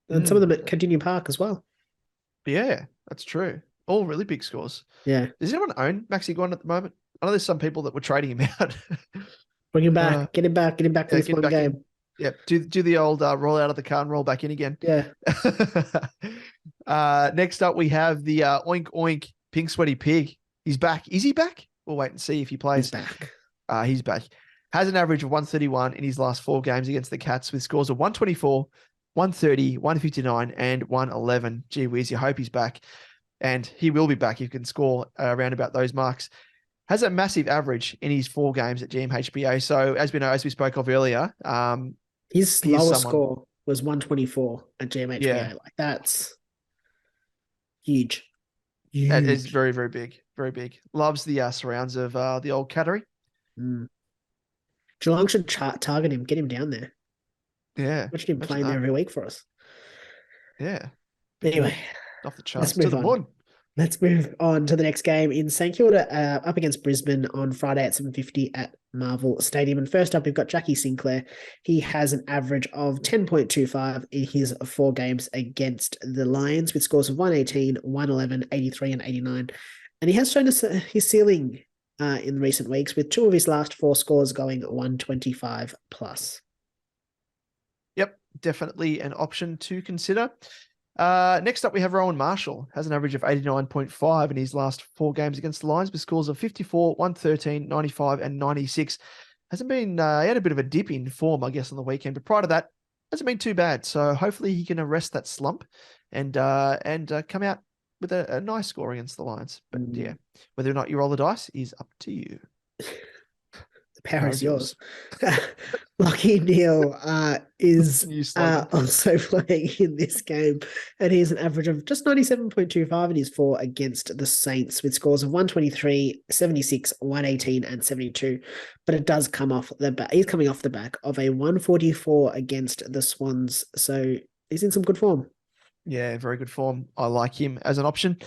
And some of them at Continue Park as well. Yeah, that's true. All really big scores. Yeah. Does anyone own Maxi Gawn at the moment? I know there's some people that were trading him out. Bring him back. Get him back for this one game. Yeah, do the old roll out of the car and roll back in again. Yeah. Next up, we have the Oink Oink Pink Sweaty Pig. He's back. Is he back? We'll wait and see if he plays. He's back. He's back. Has an average of 131 in his last 4 games against the Cats with scores of 124, 130, 159, and 111. Gee whiz, you hope he's back. And he will be back if he can score around about those marks. Has a massive average in his 4 games at GMHBA. So as we know, as we spoke of earlier, his lowest score was 124 at GMHBA. Yeah. Like that's huge. That is very, very big. Very big. Loves the surrounds of the old Cattery. Geelong should target him, get him down there. Yeah. Imagine him playing there every week for us. Yeah. Anyway, off the charts. Let's move on. Let's move on to the next game in St Kilda, up against Brisbane on Friday at 7:50 at Marvel Stadium. And first up, we've got Jackie Sinclair. He has an average of 10.25 in his 4 games against the Lions with scores of 118, 111, 83, and 89. And he has shown us his ceiling in recent weeks with 2 of his last 4 scores going 125 plus. Yep, definitely an option to consider. Next up, we have Rowan Marshall. Has an average of 89.5 in his last 4 games against the Lions with scores of 54, 113, 95, and 96. Hasn't been, he had a bit of a dip in form, I guess, on the weekend, but prior to that, hasn't been too bad. So hopefully he can arrest that slump and come out with a nice score against the Lions. But yeah, whether or not you roll the dice is up to you. The power is yours. Lucky Neal is also playing in this game, and he has an average of just 97.25 in his 4 against the Saints with scores of 123, 76, 118, and 72. But it does come off the back. He's coming off the back of a 144 against the Swans, so he's in some good form. Yeah, very good form. I like him as an option.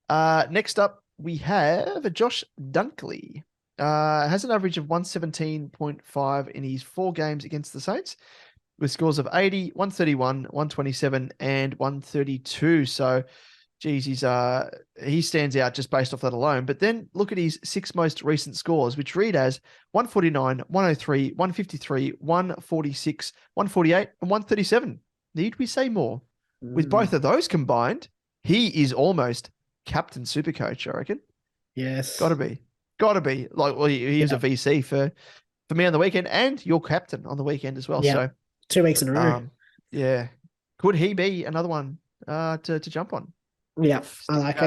Next up, we have Josh Dunkley. Has an average of 117.5 in his 4 games against the Saints with scores of 80, 131, 127, and 132. So, geez, he stands out just based off that alone. But then look at his 6 most recent scores, which read as 149, 103, 153, 146, 148, and 137. Need we say more? With both of those combined, he is almost captain SuperCoach, I reckon. Yes. Got to be. Like, well, he was a VC for me on the weekend and your captain on the weekend as well. Yeah. So 2 weeks in a row. Yeah. Could he be another one to jump on? Yeah, I like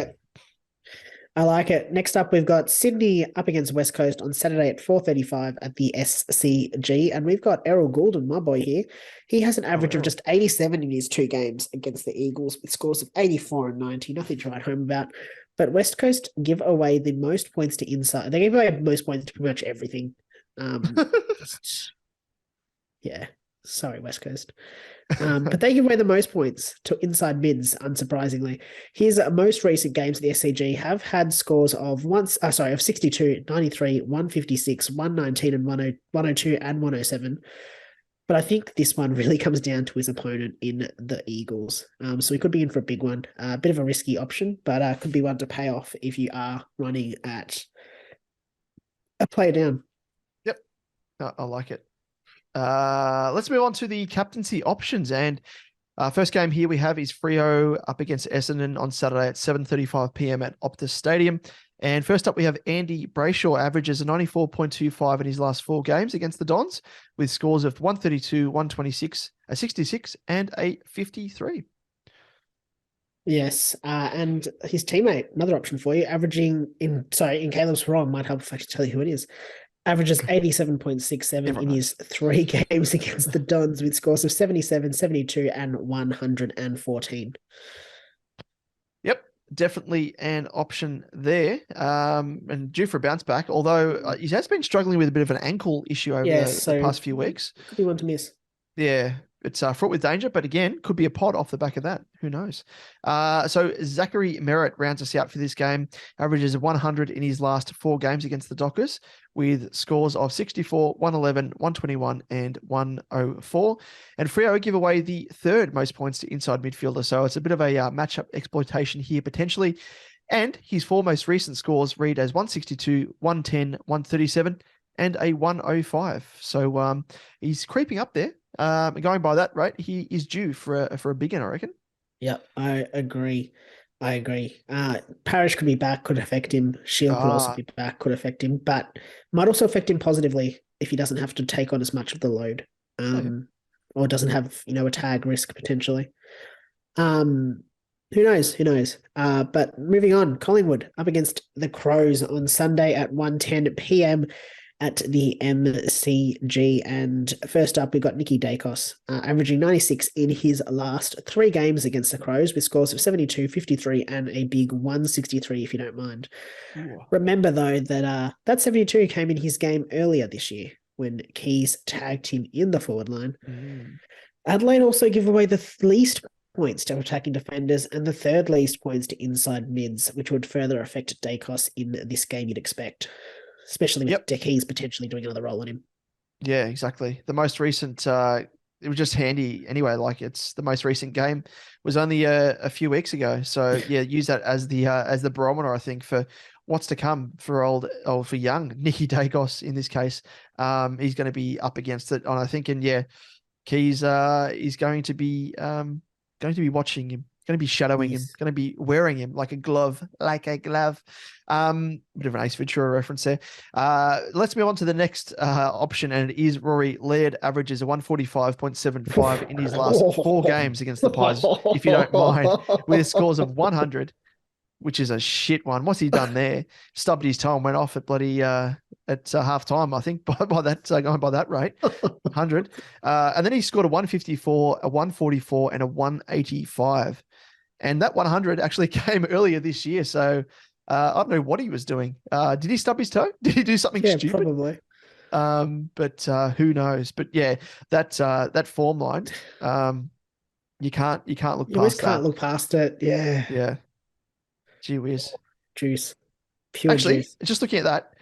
it. Next up, we've got Sydney up against West Coast on Saturday at 4:35 at the SCG. And we've got Errol Goulden, my boy here. He has an average of just 87 in his 2 games against the Eagles with scores of 84 and 90. Nothing to write home about. But West Coast give away the most points to inside. They give away most points to pretty much everything. Yeah, sorry, West Coast. But they give away the most points to inside mids, unsurprisingly. His most recent games at the SCG have had scores of 62, 93, 156, 119, and 102 and 107. But I think this one really comes down to his opponent in the Eagles. So he could be in for a big one. A bit of a risky option, but could be one to pay off if you are running at a player down. Yep, I like it. Let's move on to the captaincy options. And first game here we have is Freo up against Essendon on Saturday at 7:35 p.m. at Optus Stadium. And first up, we have Andy Brayshaw, averages a 94.25 in his last 4 games against the Dons, with scores of 132, 126, a 66, and a 53. Yes, and his teammate, another option for you, averaging in Caleb's wrong, might help if I can tell you who it is. Averages 87.67 in his 3 games against the Dons with scores of 77, 72, and 114. Yep, definitely an option there. And due for a bounce back, although he has been struggling with a bit of an ankle issue over the past few weeks. Could be one to miss. Yeah, it's fraught with danger, but again, could be a pod off the back of that. Who knows? So Zachary Merritt rounds us out for this game. Averages 100 in his last 4 games against the Dockers with scores of 64, 111, 121, and 104. And Freo give away the 3rd most points to inside midfielder. So it's a bit of a matchup exploitation here potentially. And his 4 most recent scores read as 162, 110, 137, and a 105. So he's creeping up there. Going by that rate, he is due for a big one, I reckon. Yeah, I agree. Parrish could be back, could affect him. Shield could also be back, could affect him, but might also affect him positively if he doesn't have to take on as much of the load, or doesn't have a tag risk potentially. Who knows? But moving on, Collingwood up against the Crows on Sunday at 1:10 p.m. at the MCG. And first up, we've got Nicky Dacos, averaging 96 in his last 3 games against the Crows with scores of 72, 53, and a big 163, if you don't mind. Ooh. Remember, though, that 72 came in his game earlier this year when Keys tagged him in the forward line. Adelaide also give away the least points to attacking defenders and the 3rd least points to inside mids, which would further affect Dacos in this game, you'd expect. Especially with Keys potentially doing another role on him. Yeah, exactly. The most recent, it was just handy anyway. Like it's the most recent game was only a few weeks ago. So yeah, use that as the barometer, I think, for what's to come for for young Nicky Dacos in this case. He's going to be up against it, and I think, Keys is going to be watching him. Going to be shadowing him, going to be wearing him like a glove. Bit of an Ace Ventura reference there. Let's move on to the next option, and it is Rory Laird. Averages a 145.75 in his last 4 games against the Pies, if you don't mind, with scores of 100, which is a shit one. What's he done there? Stubbed his toe and went off at bloody at half time, I think, by that going by that rate, 100. And then he scored a 154, a 144, and a 185. And that 100 actually came earlier this year. So I don't know what he was doing. Did he stub his toe? Did he do something stupid? Probably. But who knows? But yeah, that form line, you can't look past that. You always can't look past it. Yeah. Yeah. Gee whiz. Juice. Pure actually, juice. Just looking at that,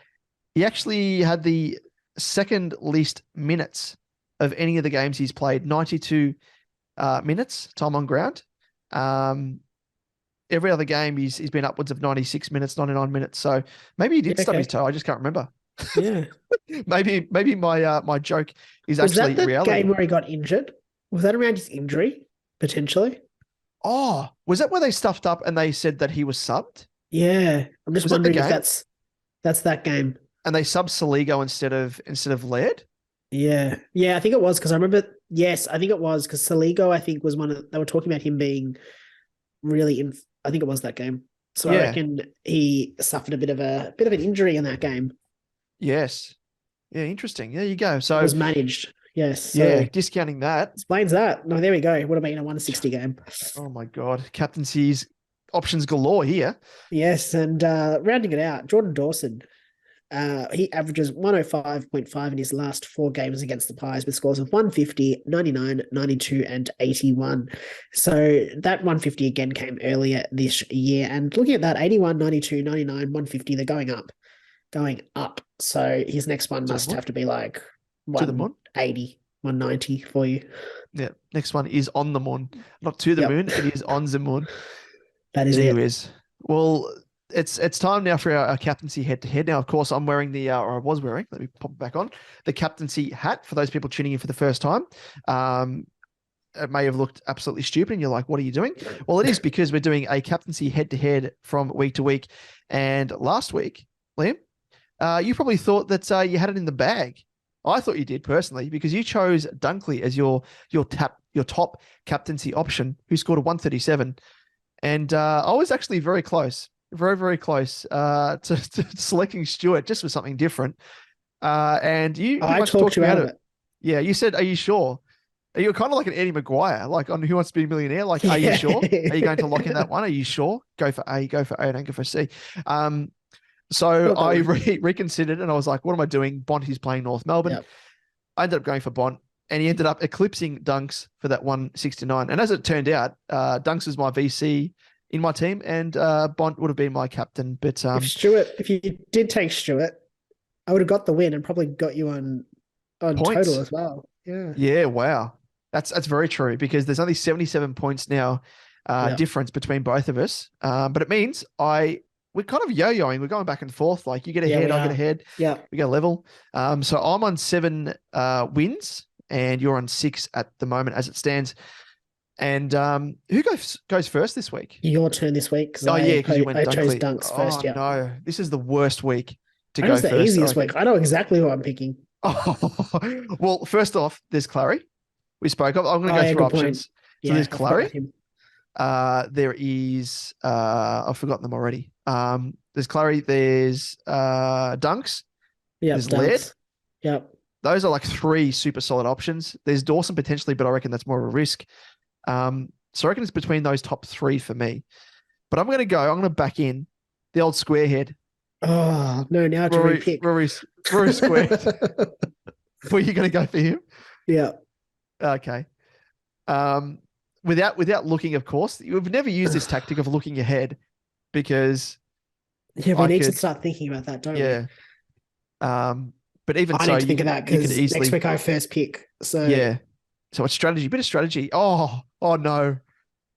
he actually had the 2nd least minutes of any of the games he's played, 92 minutes, time on ground. Every other game he's been upwards of 96 minutes, 99 minutes. So maybe he did stub his toe. I just can't remember. Yeah. maybe my joke is was actually that the reality. game where he got injured? Was that around his injury, potentially? Oh, was that where they stuffed up and they said that he was subbed? Yeah. I'm just wondering if that's that game. And they subbed Saligo instead of Laird? Yeah. Yeah, I think it was because I remember. Yes, I think it was because Saligo, I think, was they were talking about him being really I think it was that game. So I reckon he suffered a bit of an injury in that game. Yes. Yeah, interesting. There you go. So it was managed. Yes. So yeah, discounting that. Explains that. No, there we go. It would have been a 160 game. Oh my God. Captaincy's options galore here. Yes, and rounding it out, Jordan Dawson. He averages 105.5 in his last 4 games against the Pies with scores of 150, 99, 92, and 81. So that 150 again came earlier this year. And looking at that, 81, 92, 99, 150, they're going up. So his next one must have to be like 180, 190 for you. Yeah, next one is on the moon. Not to the moon, it is on the moon. That is it. Well, it's time now for our captaincy head-to-head. Now, of course, I'm wearing or I was wearing, let me pop it back on, the captaincy hat for those people tuning in for the first time. It may have looked absolutely stupid and you're like, what are you doing? Well, it is because we're doing a captaincy head-to-head from week to week. And last week, Liam, you probably thought that you had it in the bag. I thought you did personally because you chose Dunkley as your top captaincy option, who scored a 137. And I was actually very close. Very, very close to selecting Stewart just for something different. And you I pretty much talked you out of it. Yeah, you said, "Are you sure?" You're kind of like an Eddie Maguire, like on Who Wants to Be a Millionaire. Like, are you sure? Are you going to lock in that one? Are you sure? Go for A, go for A, don't go for C. So I reconsidered and I was like, what am I doing? Bont, he's playing North Melbourne. Yep. I ended up going for Bont and he ended up eclipsing Dunks for that 169. And as it turned out, Dunks is my VC in my team and Bont would have been my captain. But if you did take Stewart, I would have got the win and probably got you on points. total as well. Yeah. Yeah, wow. That's very true because there's only 77 points now difference between both of us. But it means we're kind of yo-yoing. We're going back and forth. Like you get ahead, I get ahead. Yeah. We go level. So I'm on 7 wins and you're on 6 at the moment as it stands. And who goes first this week? Your turn this week. Oh, yeah, because you went I chose Dunks first. Yeah. No, this is the worst week to go first. first. The easiest week. I know exactly who I'm picking. Oh, well, first off, there's Clary. We spoke of. I'm going to go through options. So there's Clary. There is I've forgotten them already. There's Clary. There's Dunks. Yeah. There's Laird. Yep. Those are like 3 super solid options. There's Dawson potentially, but I reckon that's more of a risk. So I reckon it's between those top 3 for me. But I'm going to back in the old squarehead. Oh no! Now to repick. Rory squared. Were you going to go for him? Yeah. Okay. Without looking, of course, you've never used this tactic of looking ahead because we need to start thinking about that, don't we? Yeah. But even I so, need to think of that because next week I first pick. So yeah. So it's strategy, bit of strategy. Oh no.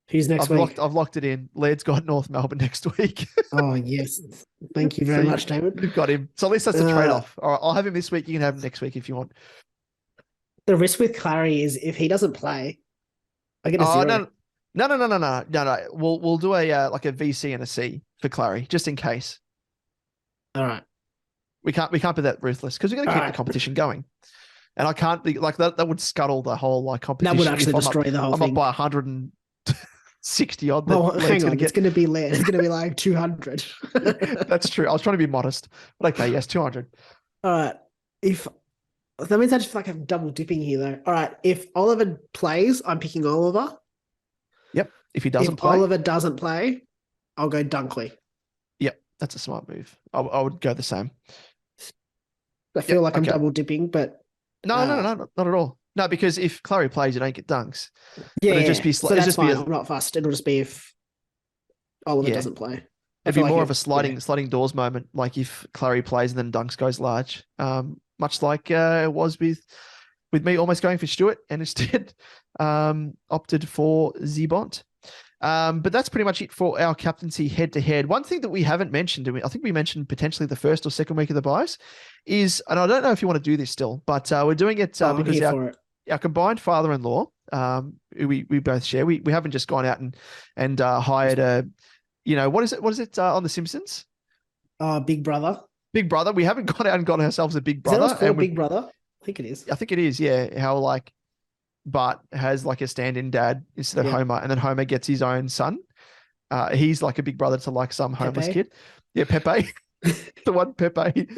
Who's next week? I've locked it in. Laird's got North Melbourne next week. Oh yes. Thank you very much, David. We've got him. So at least that's the trade-off. All right, I'll have him this week. You can have him next week if you want. The risk with Clary is if he doesn't play, I get a 0. No. We'll do a like a VC and a C for Clary just in case. All right. We can't be that ruthless because we're going to keep the competition going. And I can't be like that. That would scuttle the whole like competition. That would actually destroy the whole thing. I'm up by 160 odd. Oh, hang on. It's going to be Laird. It's going to be like 200. That's true. I was trying to be modest. But okay, yes, 200. All right. That means I just feel like I'm double dipping here though. All right. If Oliver plays, I'm picking Oliver. Yep. If he doesn't play. Oliver doesn't play, I'll go Dunkley. Yep. That's a smart move. I would go the same. I feel like I'm double dipping, but no, not at all. No, because if Clary plays, you don't get Dunks. Yeah, it'll just be so that's fine. I'm not fussed. It'll just be if Oliver doesn't play. It'd be more of a sliding doors moment, like if Clary plays and then Dunks goes large. Much like it was with me almost going for Stewart and instead opted for Zibont. But that's pretty much it for our captaincy head-to-head. One thing that we haven't mentioned, I think we mentioned potentially the first or second week of the buys, is, and I don't know if you want to do this still, but we're doing it because our combined father-in-law, who we both share, we haven't just gone out and hired a, what is it on The Simpsons? Big Brother. Big Brother. We haven't gone out and got ourselves a Big Brother. Is that called Big Brother? I think it is. I think it is, yeah. How like Bart has like a stand-in dad instead of Homer, and then Homer gets his own son. He's like a big brother to like some homeless kid. Yeah, Pepe. The one Pepe.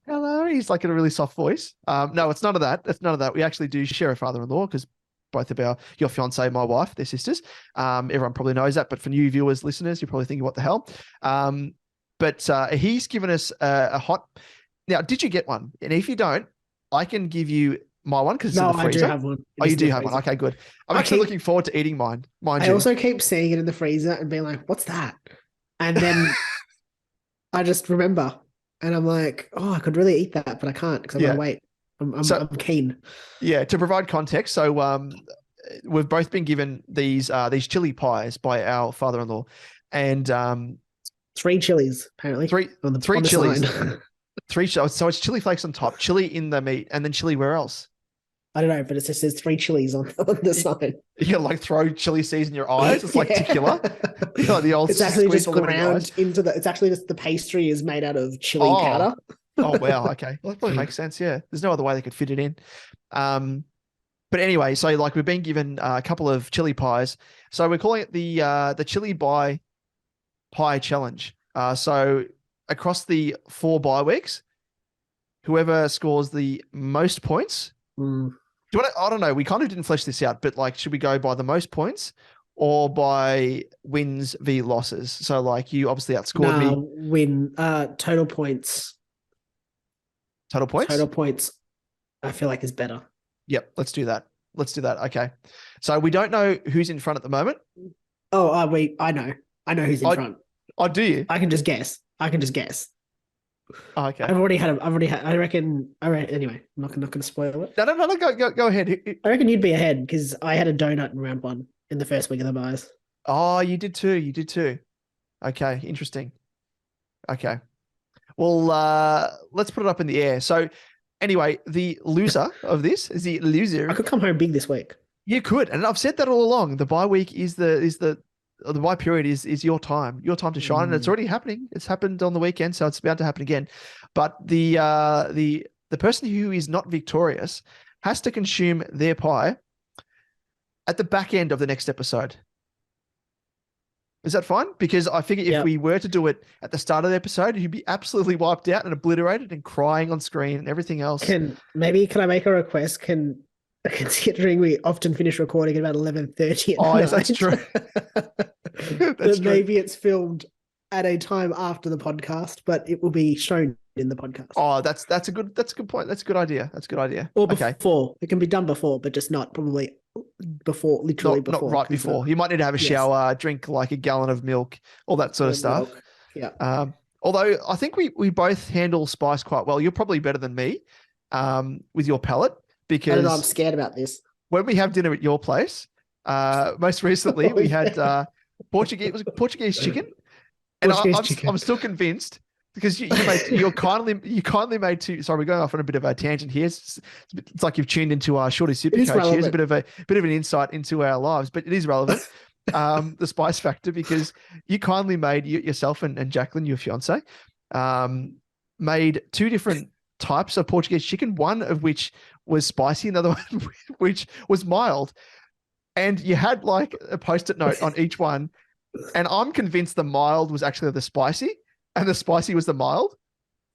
Hello. He's like in a really soft voice. No, it's none of that. It's none of that. We actually do share a father-in-law because both of your fiance, my wife, they're sisters. Everyone probably knows that, but for new viewers, listeners, you're probably thinking, what the hell? But he's given us a hot. Now, did you get one? And if you don't, I can give you my one because it's in the freezer. I do have one. Oh, you do have one. Okay, good. I'm actually looking forward to eating mine. I also keep seeing it in the freezer and being like, what's that? And then I just remember and I'm like, oh, I could really eat that, but I can't because I'm going to wait. I'm keen. Yeah, to provide context. So we've both been given these chili pies by our father-in-law and 3 chilies, apparently. Three chilies. So it's chili flakes on top, chili in the meat, and then chili where else? I don't know, but it just says 3 chilies on the side. You like throw chili seeds in your eyes. It's like titular. Like the old. It's actually just ground into the. It's actually just the pastry is made out of chili powder. Oh wow! Okay, well, that probably makes sense. Yeah, there's no other way they could fit it in. But anyway, so like we've been given a couple of chili pies, so we're calling it the chili pie challenge. So across the 4 bye weeks, whoever scores the most points. Do you want to, I don't know. We kind of didn't flesh this out, but like, should we go by the most points or by wins v losses? So like you obviously outscored me. Win, total points. Total points? Total points, I feel like is better. Yep. Let's do that. Okay. So we don't know who's in front at the moment. Oh, I know. I know who's in front. Oh, do you? I can just guess. Oh, okay. I've already had. I reckon. Anyway, I'm not going to spoil it. No. Go ahead. I reckon you'd be ahead because I had a donut in round 1 in the first week of the buys. Oh, you did too. Okay, interesting. Okay. Well, let's put it up in the air. So, anyway, the loser of this is the loser. I could come home big this week. You could, and I've said that all along. The bye week is the bye period is your time to shine, and it's already happening. It's happened on the weekend, so it's about to happen again. But the person who is not victorious has to consume their pie at the back end of the next episode. Is that fine? Because I figure if we were to do it at the start of the episode, you'd be absolutely wiped out and obliterated and crying on screen and everything else. Can I make a request? Considering we often finish recording at about 11:30 at night. Yes, that's true. That's true. Maybe it's filmed at a time after the podcast, but it will be shown in the podcast. Oh, that's a good point. That's a good idea. Or before. It can be done before, but just not probably before, literally before. Not right before. You might need to have a shower, drink like a gallon of milk, all that sort of stuff. Milk. Yeah. Although I think we both handle spice quite well. You're probably better than me with your palate. Because I don't know, I'm scared about this. When we have dinner at your place, most recently we had Portuguese chicken, and I'm still convinced because you kindly made two. Sorry, we're going off on a bit of a tangent here. It's like you've tuned into our Shorty SuperCoach. Here's a bit of an insight into our lives, but it is relevant. The spice factor, because you kindly made yourself and Jacqueline, your fiance, made two different types of Portuguese chicken, one of which was spicy, another one which was mild. And you had like a post-it note on each one. And I'm convinced the mild was actually the spicy and the spicy was the mild.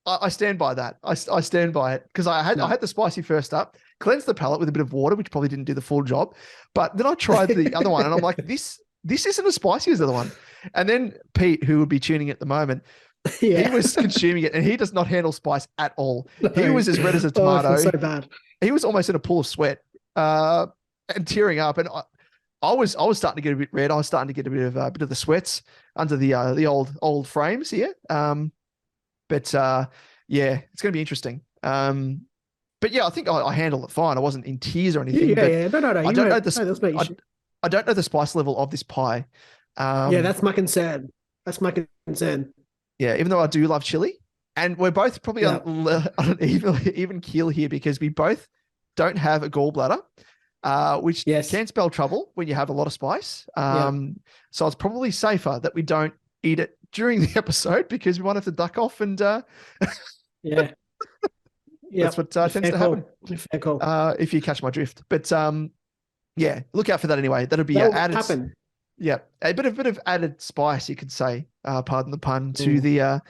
I stand by that. I stand by it because I had the spicy first up, cleansed the palate with a bit of water, which probably didn't do the full job. But then I tried the other one and I'm like, this isn't as spicy as the other one. And then Pete, who would be tuning at the moment, he was consuming it, and he does not handle spice at all. No. He was as red as a tomato. I feel so bad. He was almost in a pool of sweat and tearing up. And I was starting to get a bit red. I was starting to get a bit of the sweats under the old frames here. But it's going to be interesting. But yeah, I think I handled it fine. I wasn't in tears or anything. Yeah. No. I don't know the spice level of this pie. That's my concern. Yeah, even though I do love chili, and we're both probably on an even keel here because we both don't have a gallbladder, which can spell trouble when you have a lot of spice. So it's probably safer that we don't eat it during the episode because we might have to duck off and that's what tends to happen. Fair call. If you catch my drift. But look out for that anyway. That'll be added. Happen. Yeah, a bit of added spice, you could say, pardon the pun, to the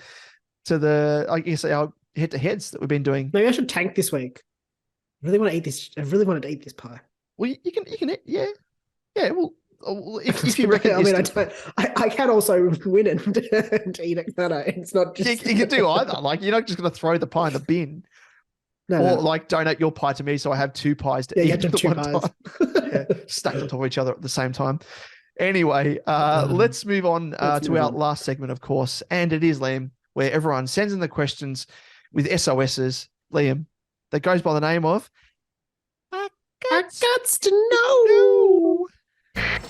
I guess our head-to-heads that we've been doing. Maybe I should tank this week. I really want to eat this. I really wanted to eat this pie. Well, you can eat, yeah. Well, if you reckon, I can also win it and eat it. No, it's not just. You can do either. Like, you're not just going to throw the pie in the bin. No. Like donate your pie to me, so I have two pies to eat at the one time. Stacked on top of each other at the same time. Anyway, let's move on to our last segment, of course, and it is, Liam, where everyone sends in the questions with SOSs, Liam, that goes by the name of I Gots to Know.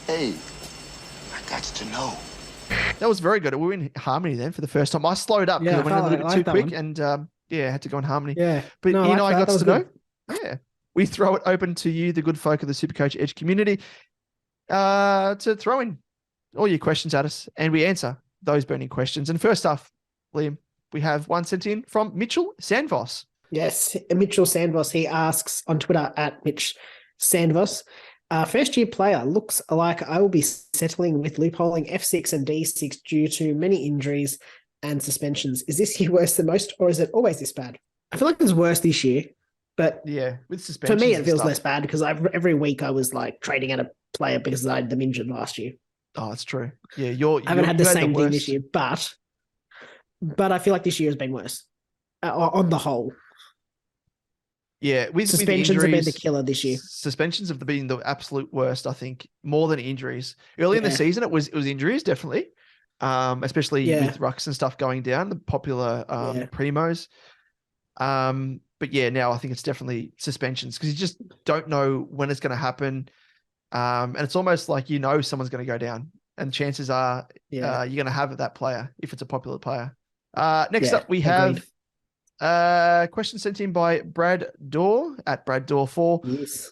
Hey, I Gots to Know. That was very good. We were in harmony then for the first time. I slowed up because it went a little bit too quick and had to go in harmony. Yeah. But I Gots to Know. Yeah. We throw it open to you, the good folk of the SuperCoach Edge community, to throw in all your questions at us, and we answer those burning questions. And first off, Liam, we have one sent in from Mitchell Sandvoss. Yes, Mitchell Sandvoss. He asks on Twitter at Mitch Sandvoss, first-year player, looks like I will be settling with loopholing F6 and D6 due to many injuries and suspensions. Is this year worse than most, or is it always this bad? I feel like it's worse this year, but Yeah, with for suspensions. me, it and feels stuff. less bad because every week I was like trading at a player because I had them injured last year. Oh, that's true. Yeah, I haven't had the you same thing this worst. year, but I feel like this year has been worse on the whole. Yeah, with Suspensions have been the killer this year. Suspensions have been the absolute worst, I think, more than injuries. Early in the season, it was injuries, definitely. Especially with rucks and stuff going down, the popular premos. But yeah, now I think it's definitely suspensions because you just don't know when it's going to happen. And it's almost like someone's going to go down, and chances are you're going to have that player if it's a popular player. Next up, we have question sent in by Brad Dorr at Brad Dorr 4. Yes.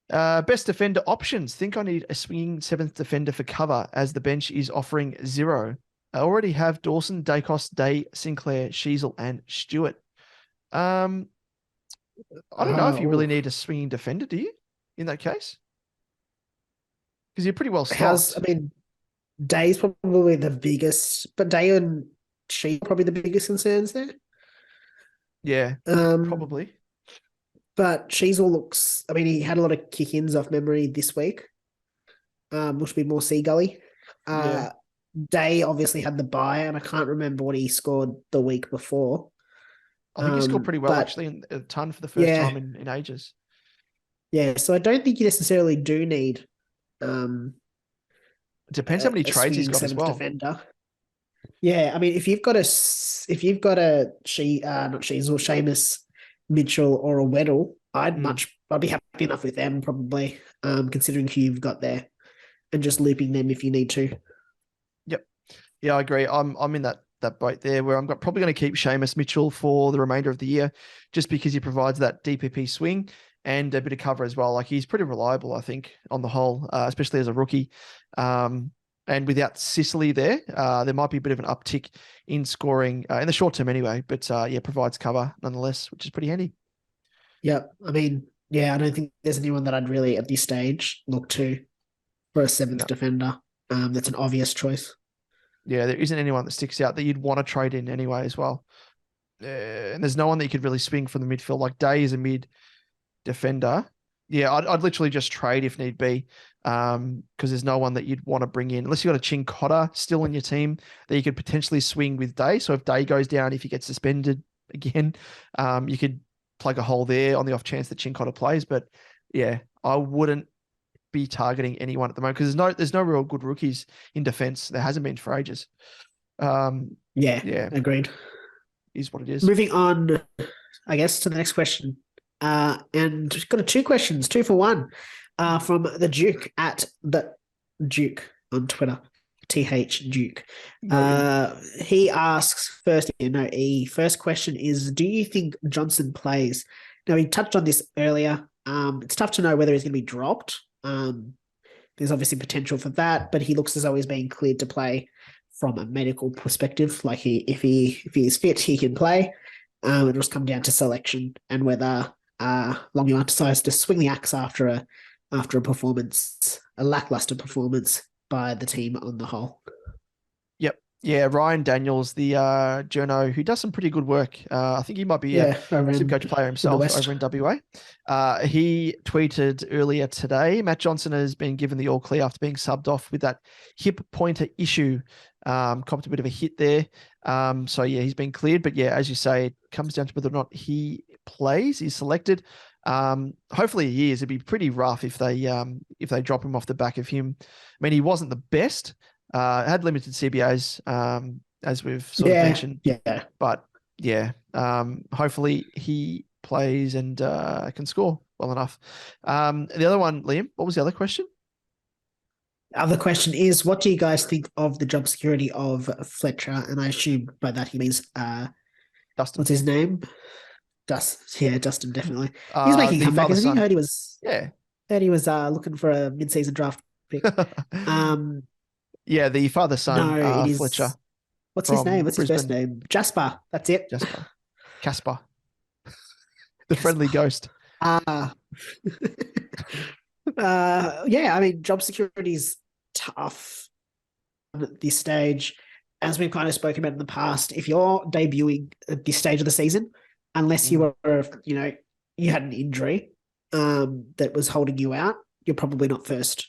Best defender options. Think I need a swinging 7th defender for cover as the bench is offering 0. I already have Dawson, Dacos, Day, Sinclair, Sheezel, and Stewart. I don't know if you really need a swinging defender, do you, in that case? Because you're pretty well stocked. Day's probably the biggest, but Day and She probably the biggest concerns there. Yeah, probably. But Sheezel looks, he had a lot of kick-ins off memory this week, which would be more seagully. Day obviously had the bye, and I can't remember what he scored the week before. I think he scored pretty well, actually, a ton for the first time in ages. Yeah, so I don't think you necessarily do need... it depends how many trades he's got as well. Defender. Yeah, if you've got a Seamus, Mitchell, or a Weddle, I'd be happy enough with them probably, considering who you've got there, and just looping them if you need to. Yep. Yeah, I agree. I'm in that boat there where I'm probably going to keep Seamus Mitchell for the remainder of the year, just because he provides that DPP swing and a bit of cover as well. Like, he's pretty reliable, I think, on the whole, especially as a rookie. And without Sicily there might be a bit of an uptick in scoring in the short term anyway, but provides cover nonetheless, which is pretty handy. Yeah, I don't think there's anyone that I'd really at this stage look to for a 7th defender. That's an obvious choice. Yeah, there isn't anyone that sticks out that you'd want to trade in anyway as well. And there's no one that you could really swing from the midfield. Like, Day is a mid defender. Yeah, I'd literally just trade if need be, because there's no one that you'd want to bring in unless you've got a Chincotta still in your team that you could potentially swing with Day. So if Day goes down, if he gets suspended again, you could plug a hole there on the off chance that Chincotta plays. But yeah, I wouldn't be targeting anyone at the moment because there's no real good rookies in defense. There hasn't been for ages. Agreed. Is what it is. Moving on, I guess, to the next question. And got 2 questions, 2 for 1, from the Duke at the Duke on Twitter, TH Duke. He asks first question is, do you think Johnson plays? Now, he touched on this earlier. It's tough to know whether he's going to be dropped. There's obviously potential for that, but he looks as though he's being cleared to play from a medical perspective. Like, if he is fit, he can play. It'll just come down to selection and whether Longmire decides to swing the axe after a performance, a lackluster performance by the team on the whole. Yep. Yeah, Ryan Daniels, the journo who does some pretty good work. I think he might be a SuperCoach player himself over in WA. He tweeted earlier today, Matt Johnson has been given the all clear after being subbed off with that hip pointer issue. Copped a bit of a hit there. So yeah, he's been cleared. But yeah, as you say, it comes down to whether or not he plays, he's selected. Hopefully he is. It'd be pretty rough if they drop him off the back of him. He wasn't the best. Had limited CBAs, as we've sort of mentioned. Yeah. But yeah, hopefully he plays and can score well enough. The other one, Liam, what was the other question? Other question is, what do you guys think of the job security of Fletcher? And I assume by that he means Dustin. What's his name? Dustin, definitely. He's making a comeback, isn't he? Heard he was looking for a mid-season draft pick. Yeah, the father-son Fletcher. What's his name? What's Brisbane. His best name? Jasper. That's it. Casper. The friendly ghost. Job security is tough at this stage. As we've kind of spoken about in the past, if you're debuting at this stage of the season, unless you were, you had an injury that was holding you out, you're probably not first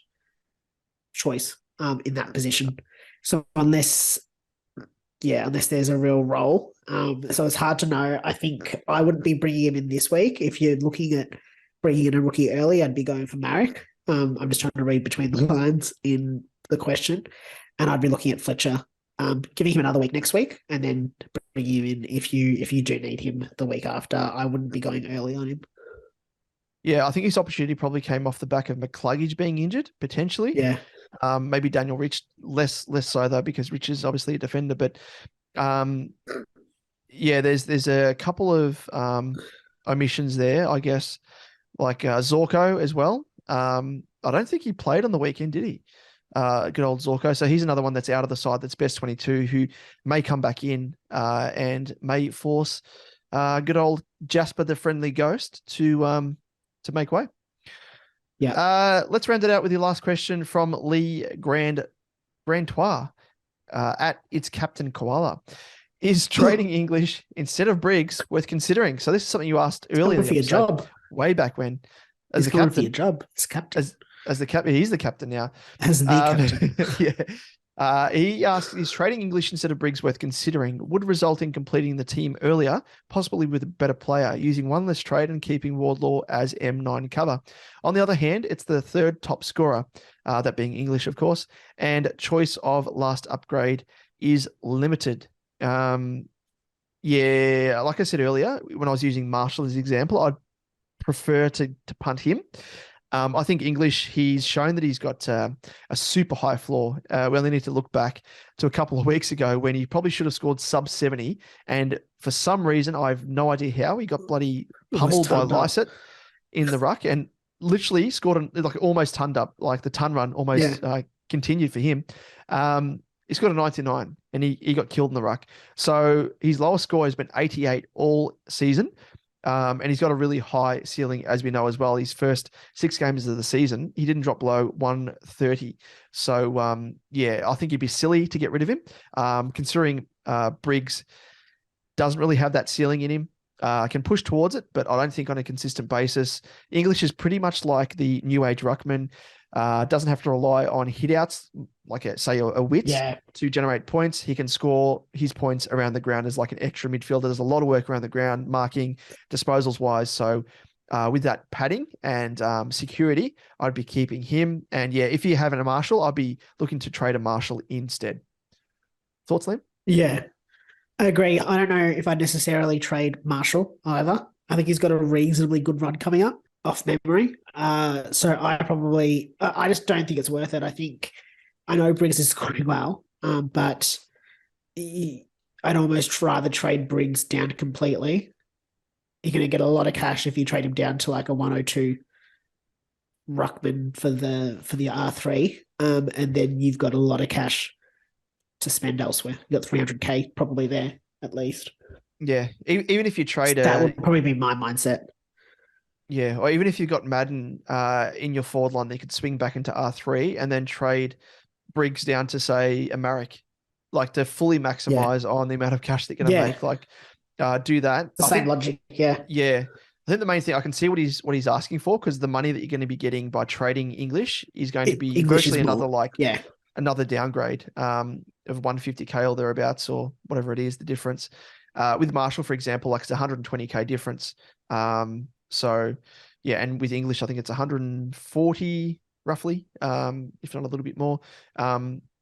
choice in that position. So unless there's a real role. So it's hard to know. I think I wouldn't be bringing him in this week. If you're looking at bringing in a rookie early, I'd be going for Marek. I'm just trying to read between the lines in the question. And I'd be looking at Fletcher, giving him another week next week, and then bringing him in if you do need him the week after. I wouldn't be going early on him. Yeah, I think his opportunity probably came off the back of McCluggage being injured, potentially. Yeah. Maybe Daniel Rich less so though, because Rich is obviously a defender. But there's a couple of omissions there, I guess, like Zorko as well. I don't think he played on the weekend, did he? Good old Zorko. So he's another one that's out of the side that's best 22 who may come back in and may force good old Jasper the Friendly Ghost to make way. Yeah. Let's round it out with your last question from Lee Grantois at It's Captain Koala. Is trading English instead of Briggs worth considering? So this is something you asked earlier. For your job. Way back when. As the captain. For your job. As captain. As the captain. He's the captain now. As the captain. Yeah. He asked, is trading English instead of Briggs worth considering? Would result in completing the team earlier, possibly with a better player, using one less trade and keeping Wardlaw as M9 cover. On the other hand, it's the third top scorer, that being English, of course, and choice of last upgrade is limited. Like I said earlier, when I was using Marshall as an example, I'd prefer to punt him. I think English, he's shown that he's got a super high floor. We only need to look back to a couple of weeks ago when he probably should have scored sub 70. And for some reason, I have no idea how, he got bloody pummeled by Lysett in the ruck and literally scored almost tonned up, like the ton run almost continued for him. He scored a 99 and he got killed in the ruck. So his lowest score has been 88 all season. And he's got a really high ceiling, as we know as well. His first 6 games of the season, he didn't drop below 130. So, I think it'd be silly to get rid of him, considering Briggs doesn't really have that ceiling in him. Can push towards it, but I don't think on a consistent basis. English is pretty much like the new age ruckman. Doesn't have to rely on hitouts, like a Witz, to generate points. He can score his points around the ground as like an extra midfielder. There's a lot of work around the ground, marking, disposals wise. So with that padding and security, I'd be keeping him. And if you have a Marshall, I'd be looking to trade a Marshall instead. Thoughts, Liam? Yeah, I agree. I don't know if I'd necessarily trade Marshall either. I think he's got a reasonably good run coming up off memory. So I just don't think it's worth it. I know Briggs is scoring well, but I'd almost rather trade Briggs down completely. You're going to get a lot of cash if you trade him down to like a 102 ruckman for the R3. And then you've got a lot of cash to spend elsewhere. You've got 300k probably there at least. Yeah. Even if you trade that would probably be my mindset. Yeah, or even if you've got Madden in your forward line, they could swing back into R3 and then trade Briggs down to, say, a Marek, like to fully maximize on the amount of cash they're going to make. Like, do that. The same logic, yeah. Yeah. I think the main thing, I can see what he's asking for, because the money that you're going to be getting by trading English is going to be English virtually another another downgrade of 150k or thereabouts, or whatever it is, the difference. With Marshall, for example, like it's 120k difference. So, and with English, I think it's 140 roughly, if not a little bit more.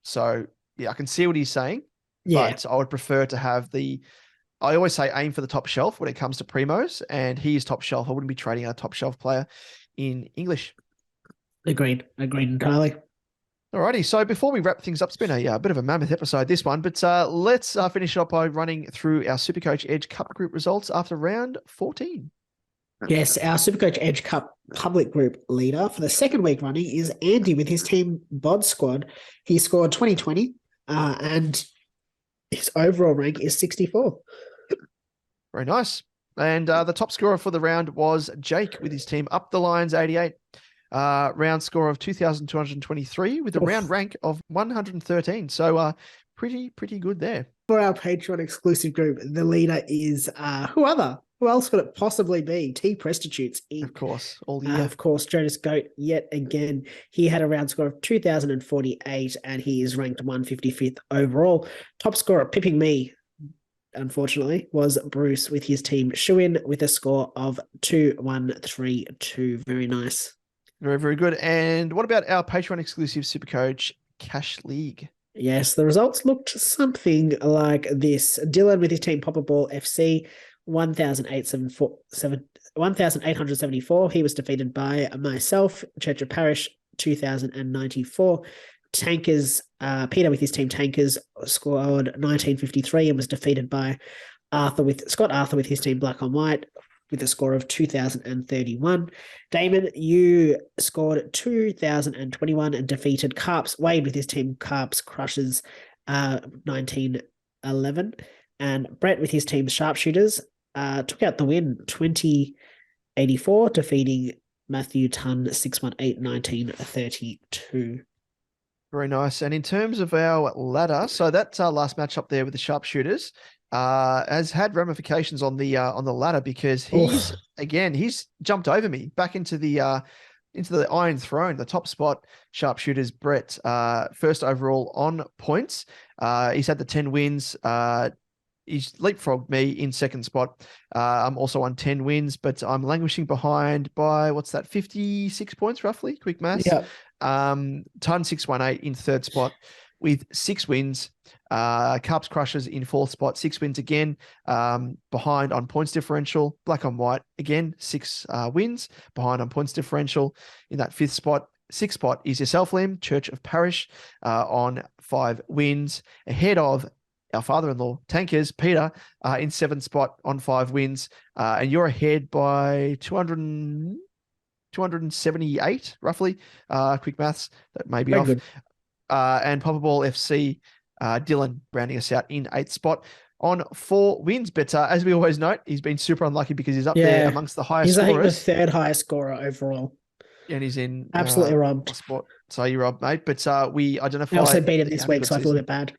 So, I can see what he's saying, but I would prefer to have I always say aim for the top shelf when it comes to premos, and he is top shelf. I wouldn't be trading a top shelf player in English. Agreed entirely. Alrighty, so before we wrap things up, it's been a bit of a mammoth episode, this one, but let's finish up by running through our SuperCoach Edge Cup group results after round 14. Yes, our SuperCoach Edge Cup public group leader for the second week running is Andy with his team Bod Squad. He scored 2020 and his overall rank is 64. Very nice. And the top scorer for the round was Jake with his team Up the Lions 88. Round score of 2,223 with a round rank of 113. So pretty good there. For our Patreon exclusive group, the leader is who other Who else could it possibly be? T Prostitutes. Of course, all year. Of course, Jonas Goat, yet again. He had a round score of 2,048 and he is ranked 155th overall. Top scorer, pipping me, unfortunately, was Bruce with his team Shoe-In with a score of 2,132. Very nice. Very, very good. And what about our Patreon exclusive SuperCoach Cash League? Yes, the results looked something like this. Dylan with his team Popper Ball FC, 1,874. He was defeated by myself, Church of Parish, 2,094. Tankers, Peter with his team Tankers scored 1953 and was defeated by Scott Arthur with his team Black on White with a score of 2,031. Damon, you scored 2,021 and defeated Wade with his team Carps Crushers 1911. And Brett with his team Sharpshooters took out the win 2084, defeating Matthew Tunn 618 1932. Very nice. And in terms of our ladder, so that's our last match up there with the Sharpshooters. Has had ramifications on the ladder because he's jumped over me back into the Iron Throne, the top spot. Sharpshooters Brett, first overall on points. He's had the 10 wins. He's leapfrogged me in second spot. I'm also on 10 wins, but I'm languishing behind by 56 points roughly. Quick maths. Yeah. Ton 618 in third spot with 6 wins. Carps Crushers in fourth spot, 6 wins again. Behind on points differential. Black on White again, 6 wins behind on points differential in that fifth spot. Sixth spot is yourself, Liam, Church of Parish, on 5 wins, ahead of our father-in-law, Tankers, Peter, in 7th spot on 5 wins. And you're ahead by 278, roughly. Quick maths, that may be off. Good. And Popper Ball FC, Dylan rounding us out in 8th spot on 4 wins. But as we always note, he's been super unlucky because he's up there amongst the highest scorers. He's, I think, the third highest scorer overall. And he's in absolutely robbed. Spot. So you're robbed, mate. But we identify. I also beat him this week, so I feel a bit bad.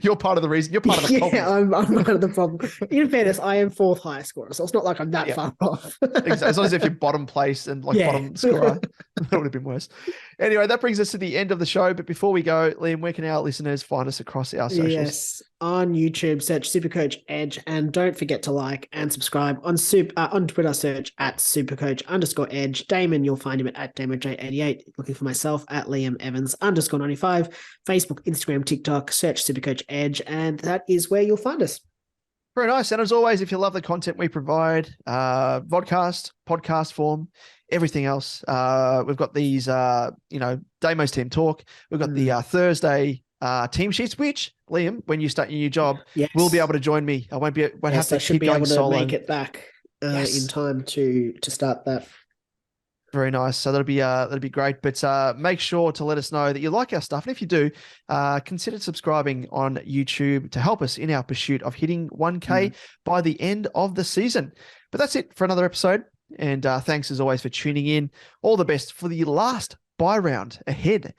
You're part of the reason. You're part of the problem. Yeah, I'm part of the problem. In fairness, I am 4th highest scorer, so it's not like I'm that far off. Exactly. It's not as if you're bottom place and bottom scorer. That would have been worse. Anyway, that brings us to the end of the show. But before we go, Liam, where can our listeners find us across our socials? Yes, on YouTube, search SuperCoach Edge, and don't forget to like and subscribe. On Twitter, search at SuperCoach_Edge. Damon, you'll find him at DamonJ88. Looking for myself at Liam Evans _95. Facebook, Instagram, TikTok, search SuperCoach Edge, and that is where you'll find us. Very nice. And as always, if you love the content we provide, vodcast, podcast form, everything else, we've got these, Damo's Team Talk. We've got the Thursday team sheets, which, Liam, when you start your new job, will be able to join me. I won't have to keep going solo. Make it back in time to start that. Very nice. So that'll be great. But make sure to let us know that you like our stuff. And if you do, consider subscribing on YouTube to help us in our pursuit of hitting 1K by the end of the season. But that's it for another episode. And thanks as always for tuning in. All the best for the last buy round ahead.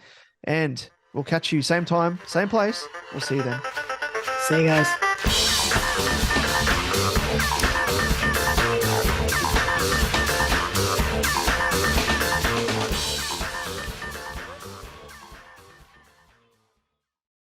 And we'll catch you same time, same place. We'll see you then. See you guys.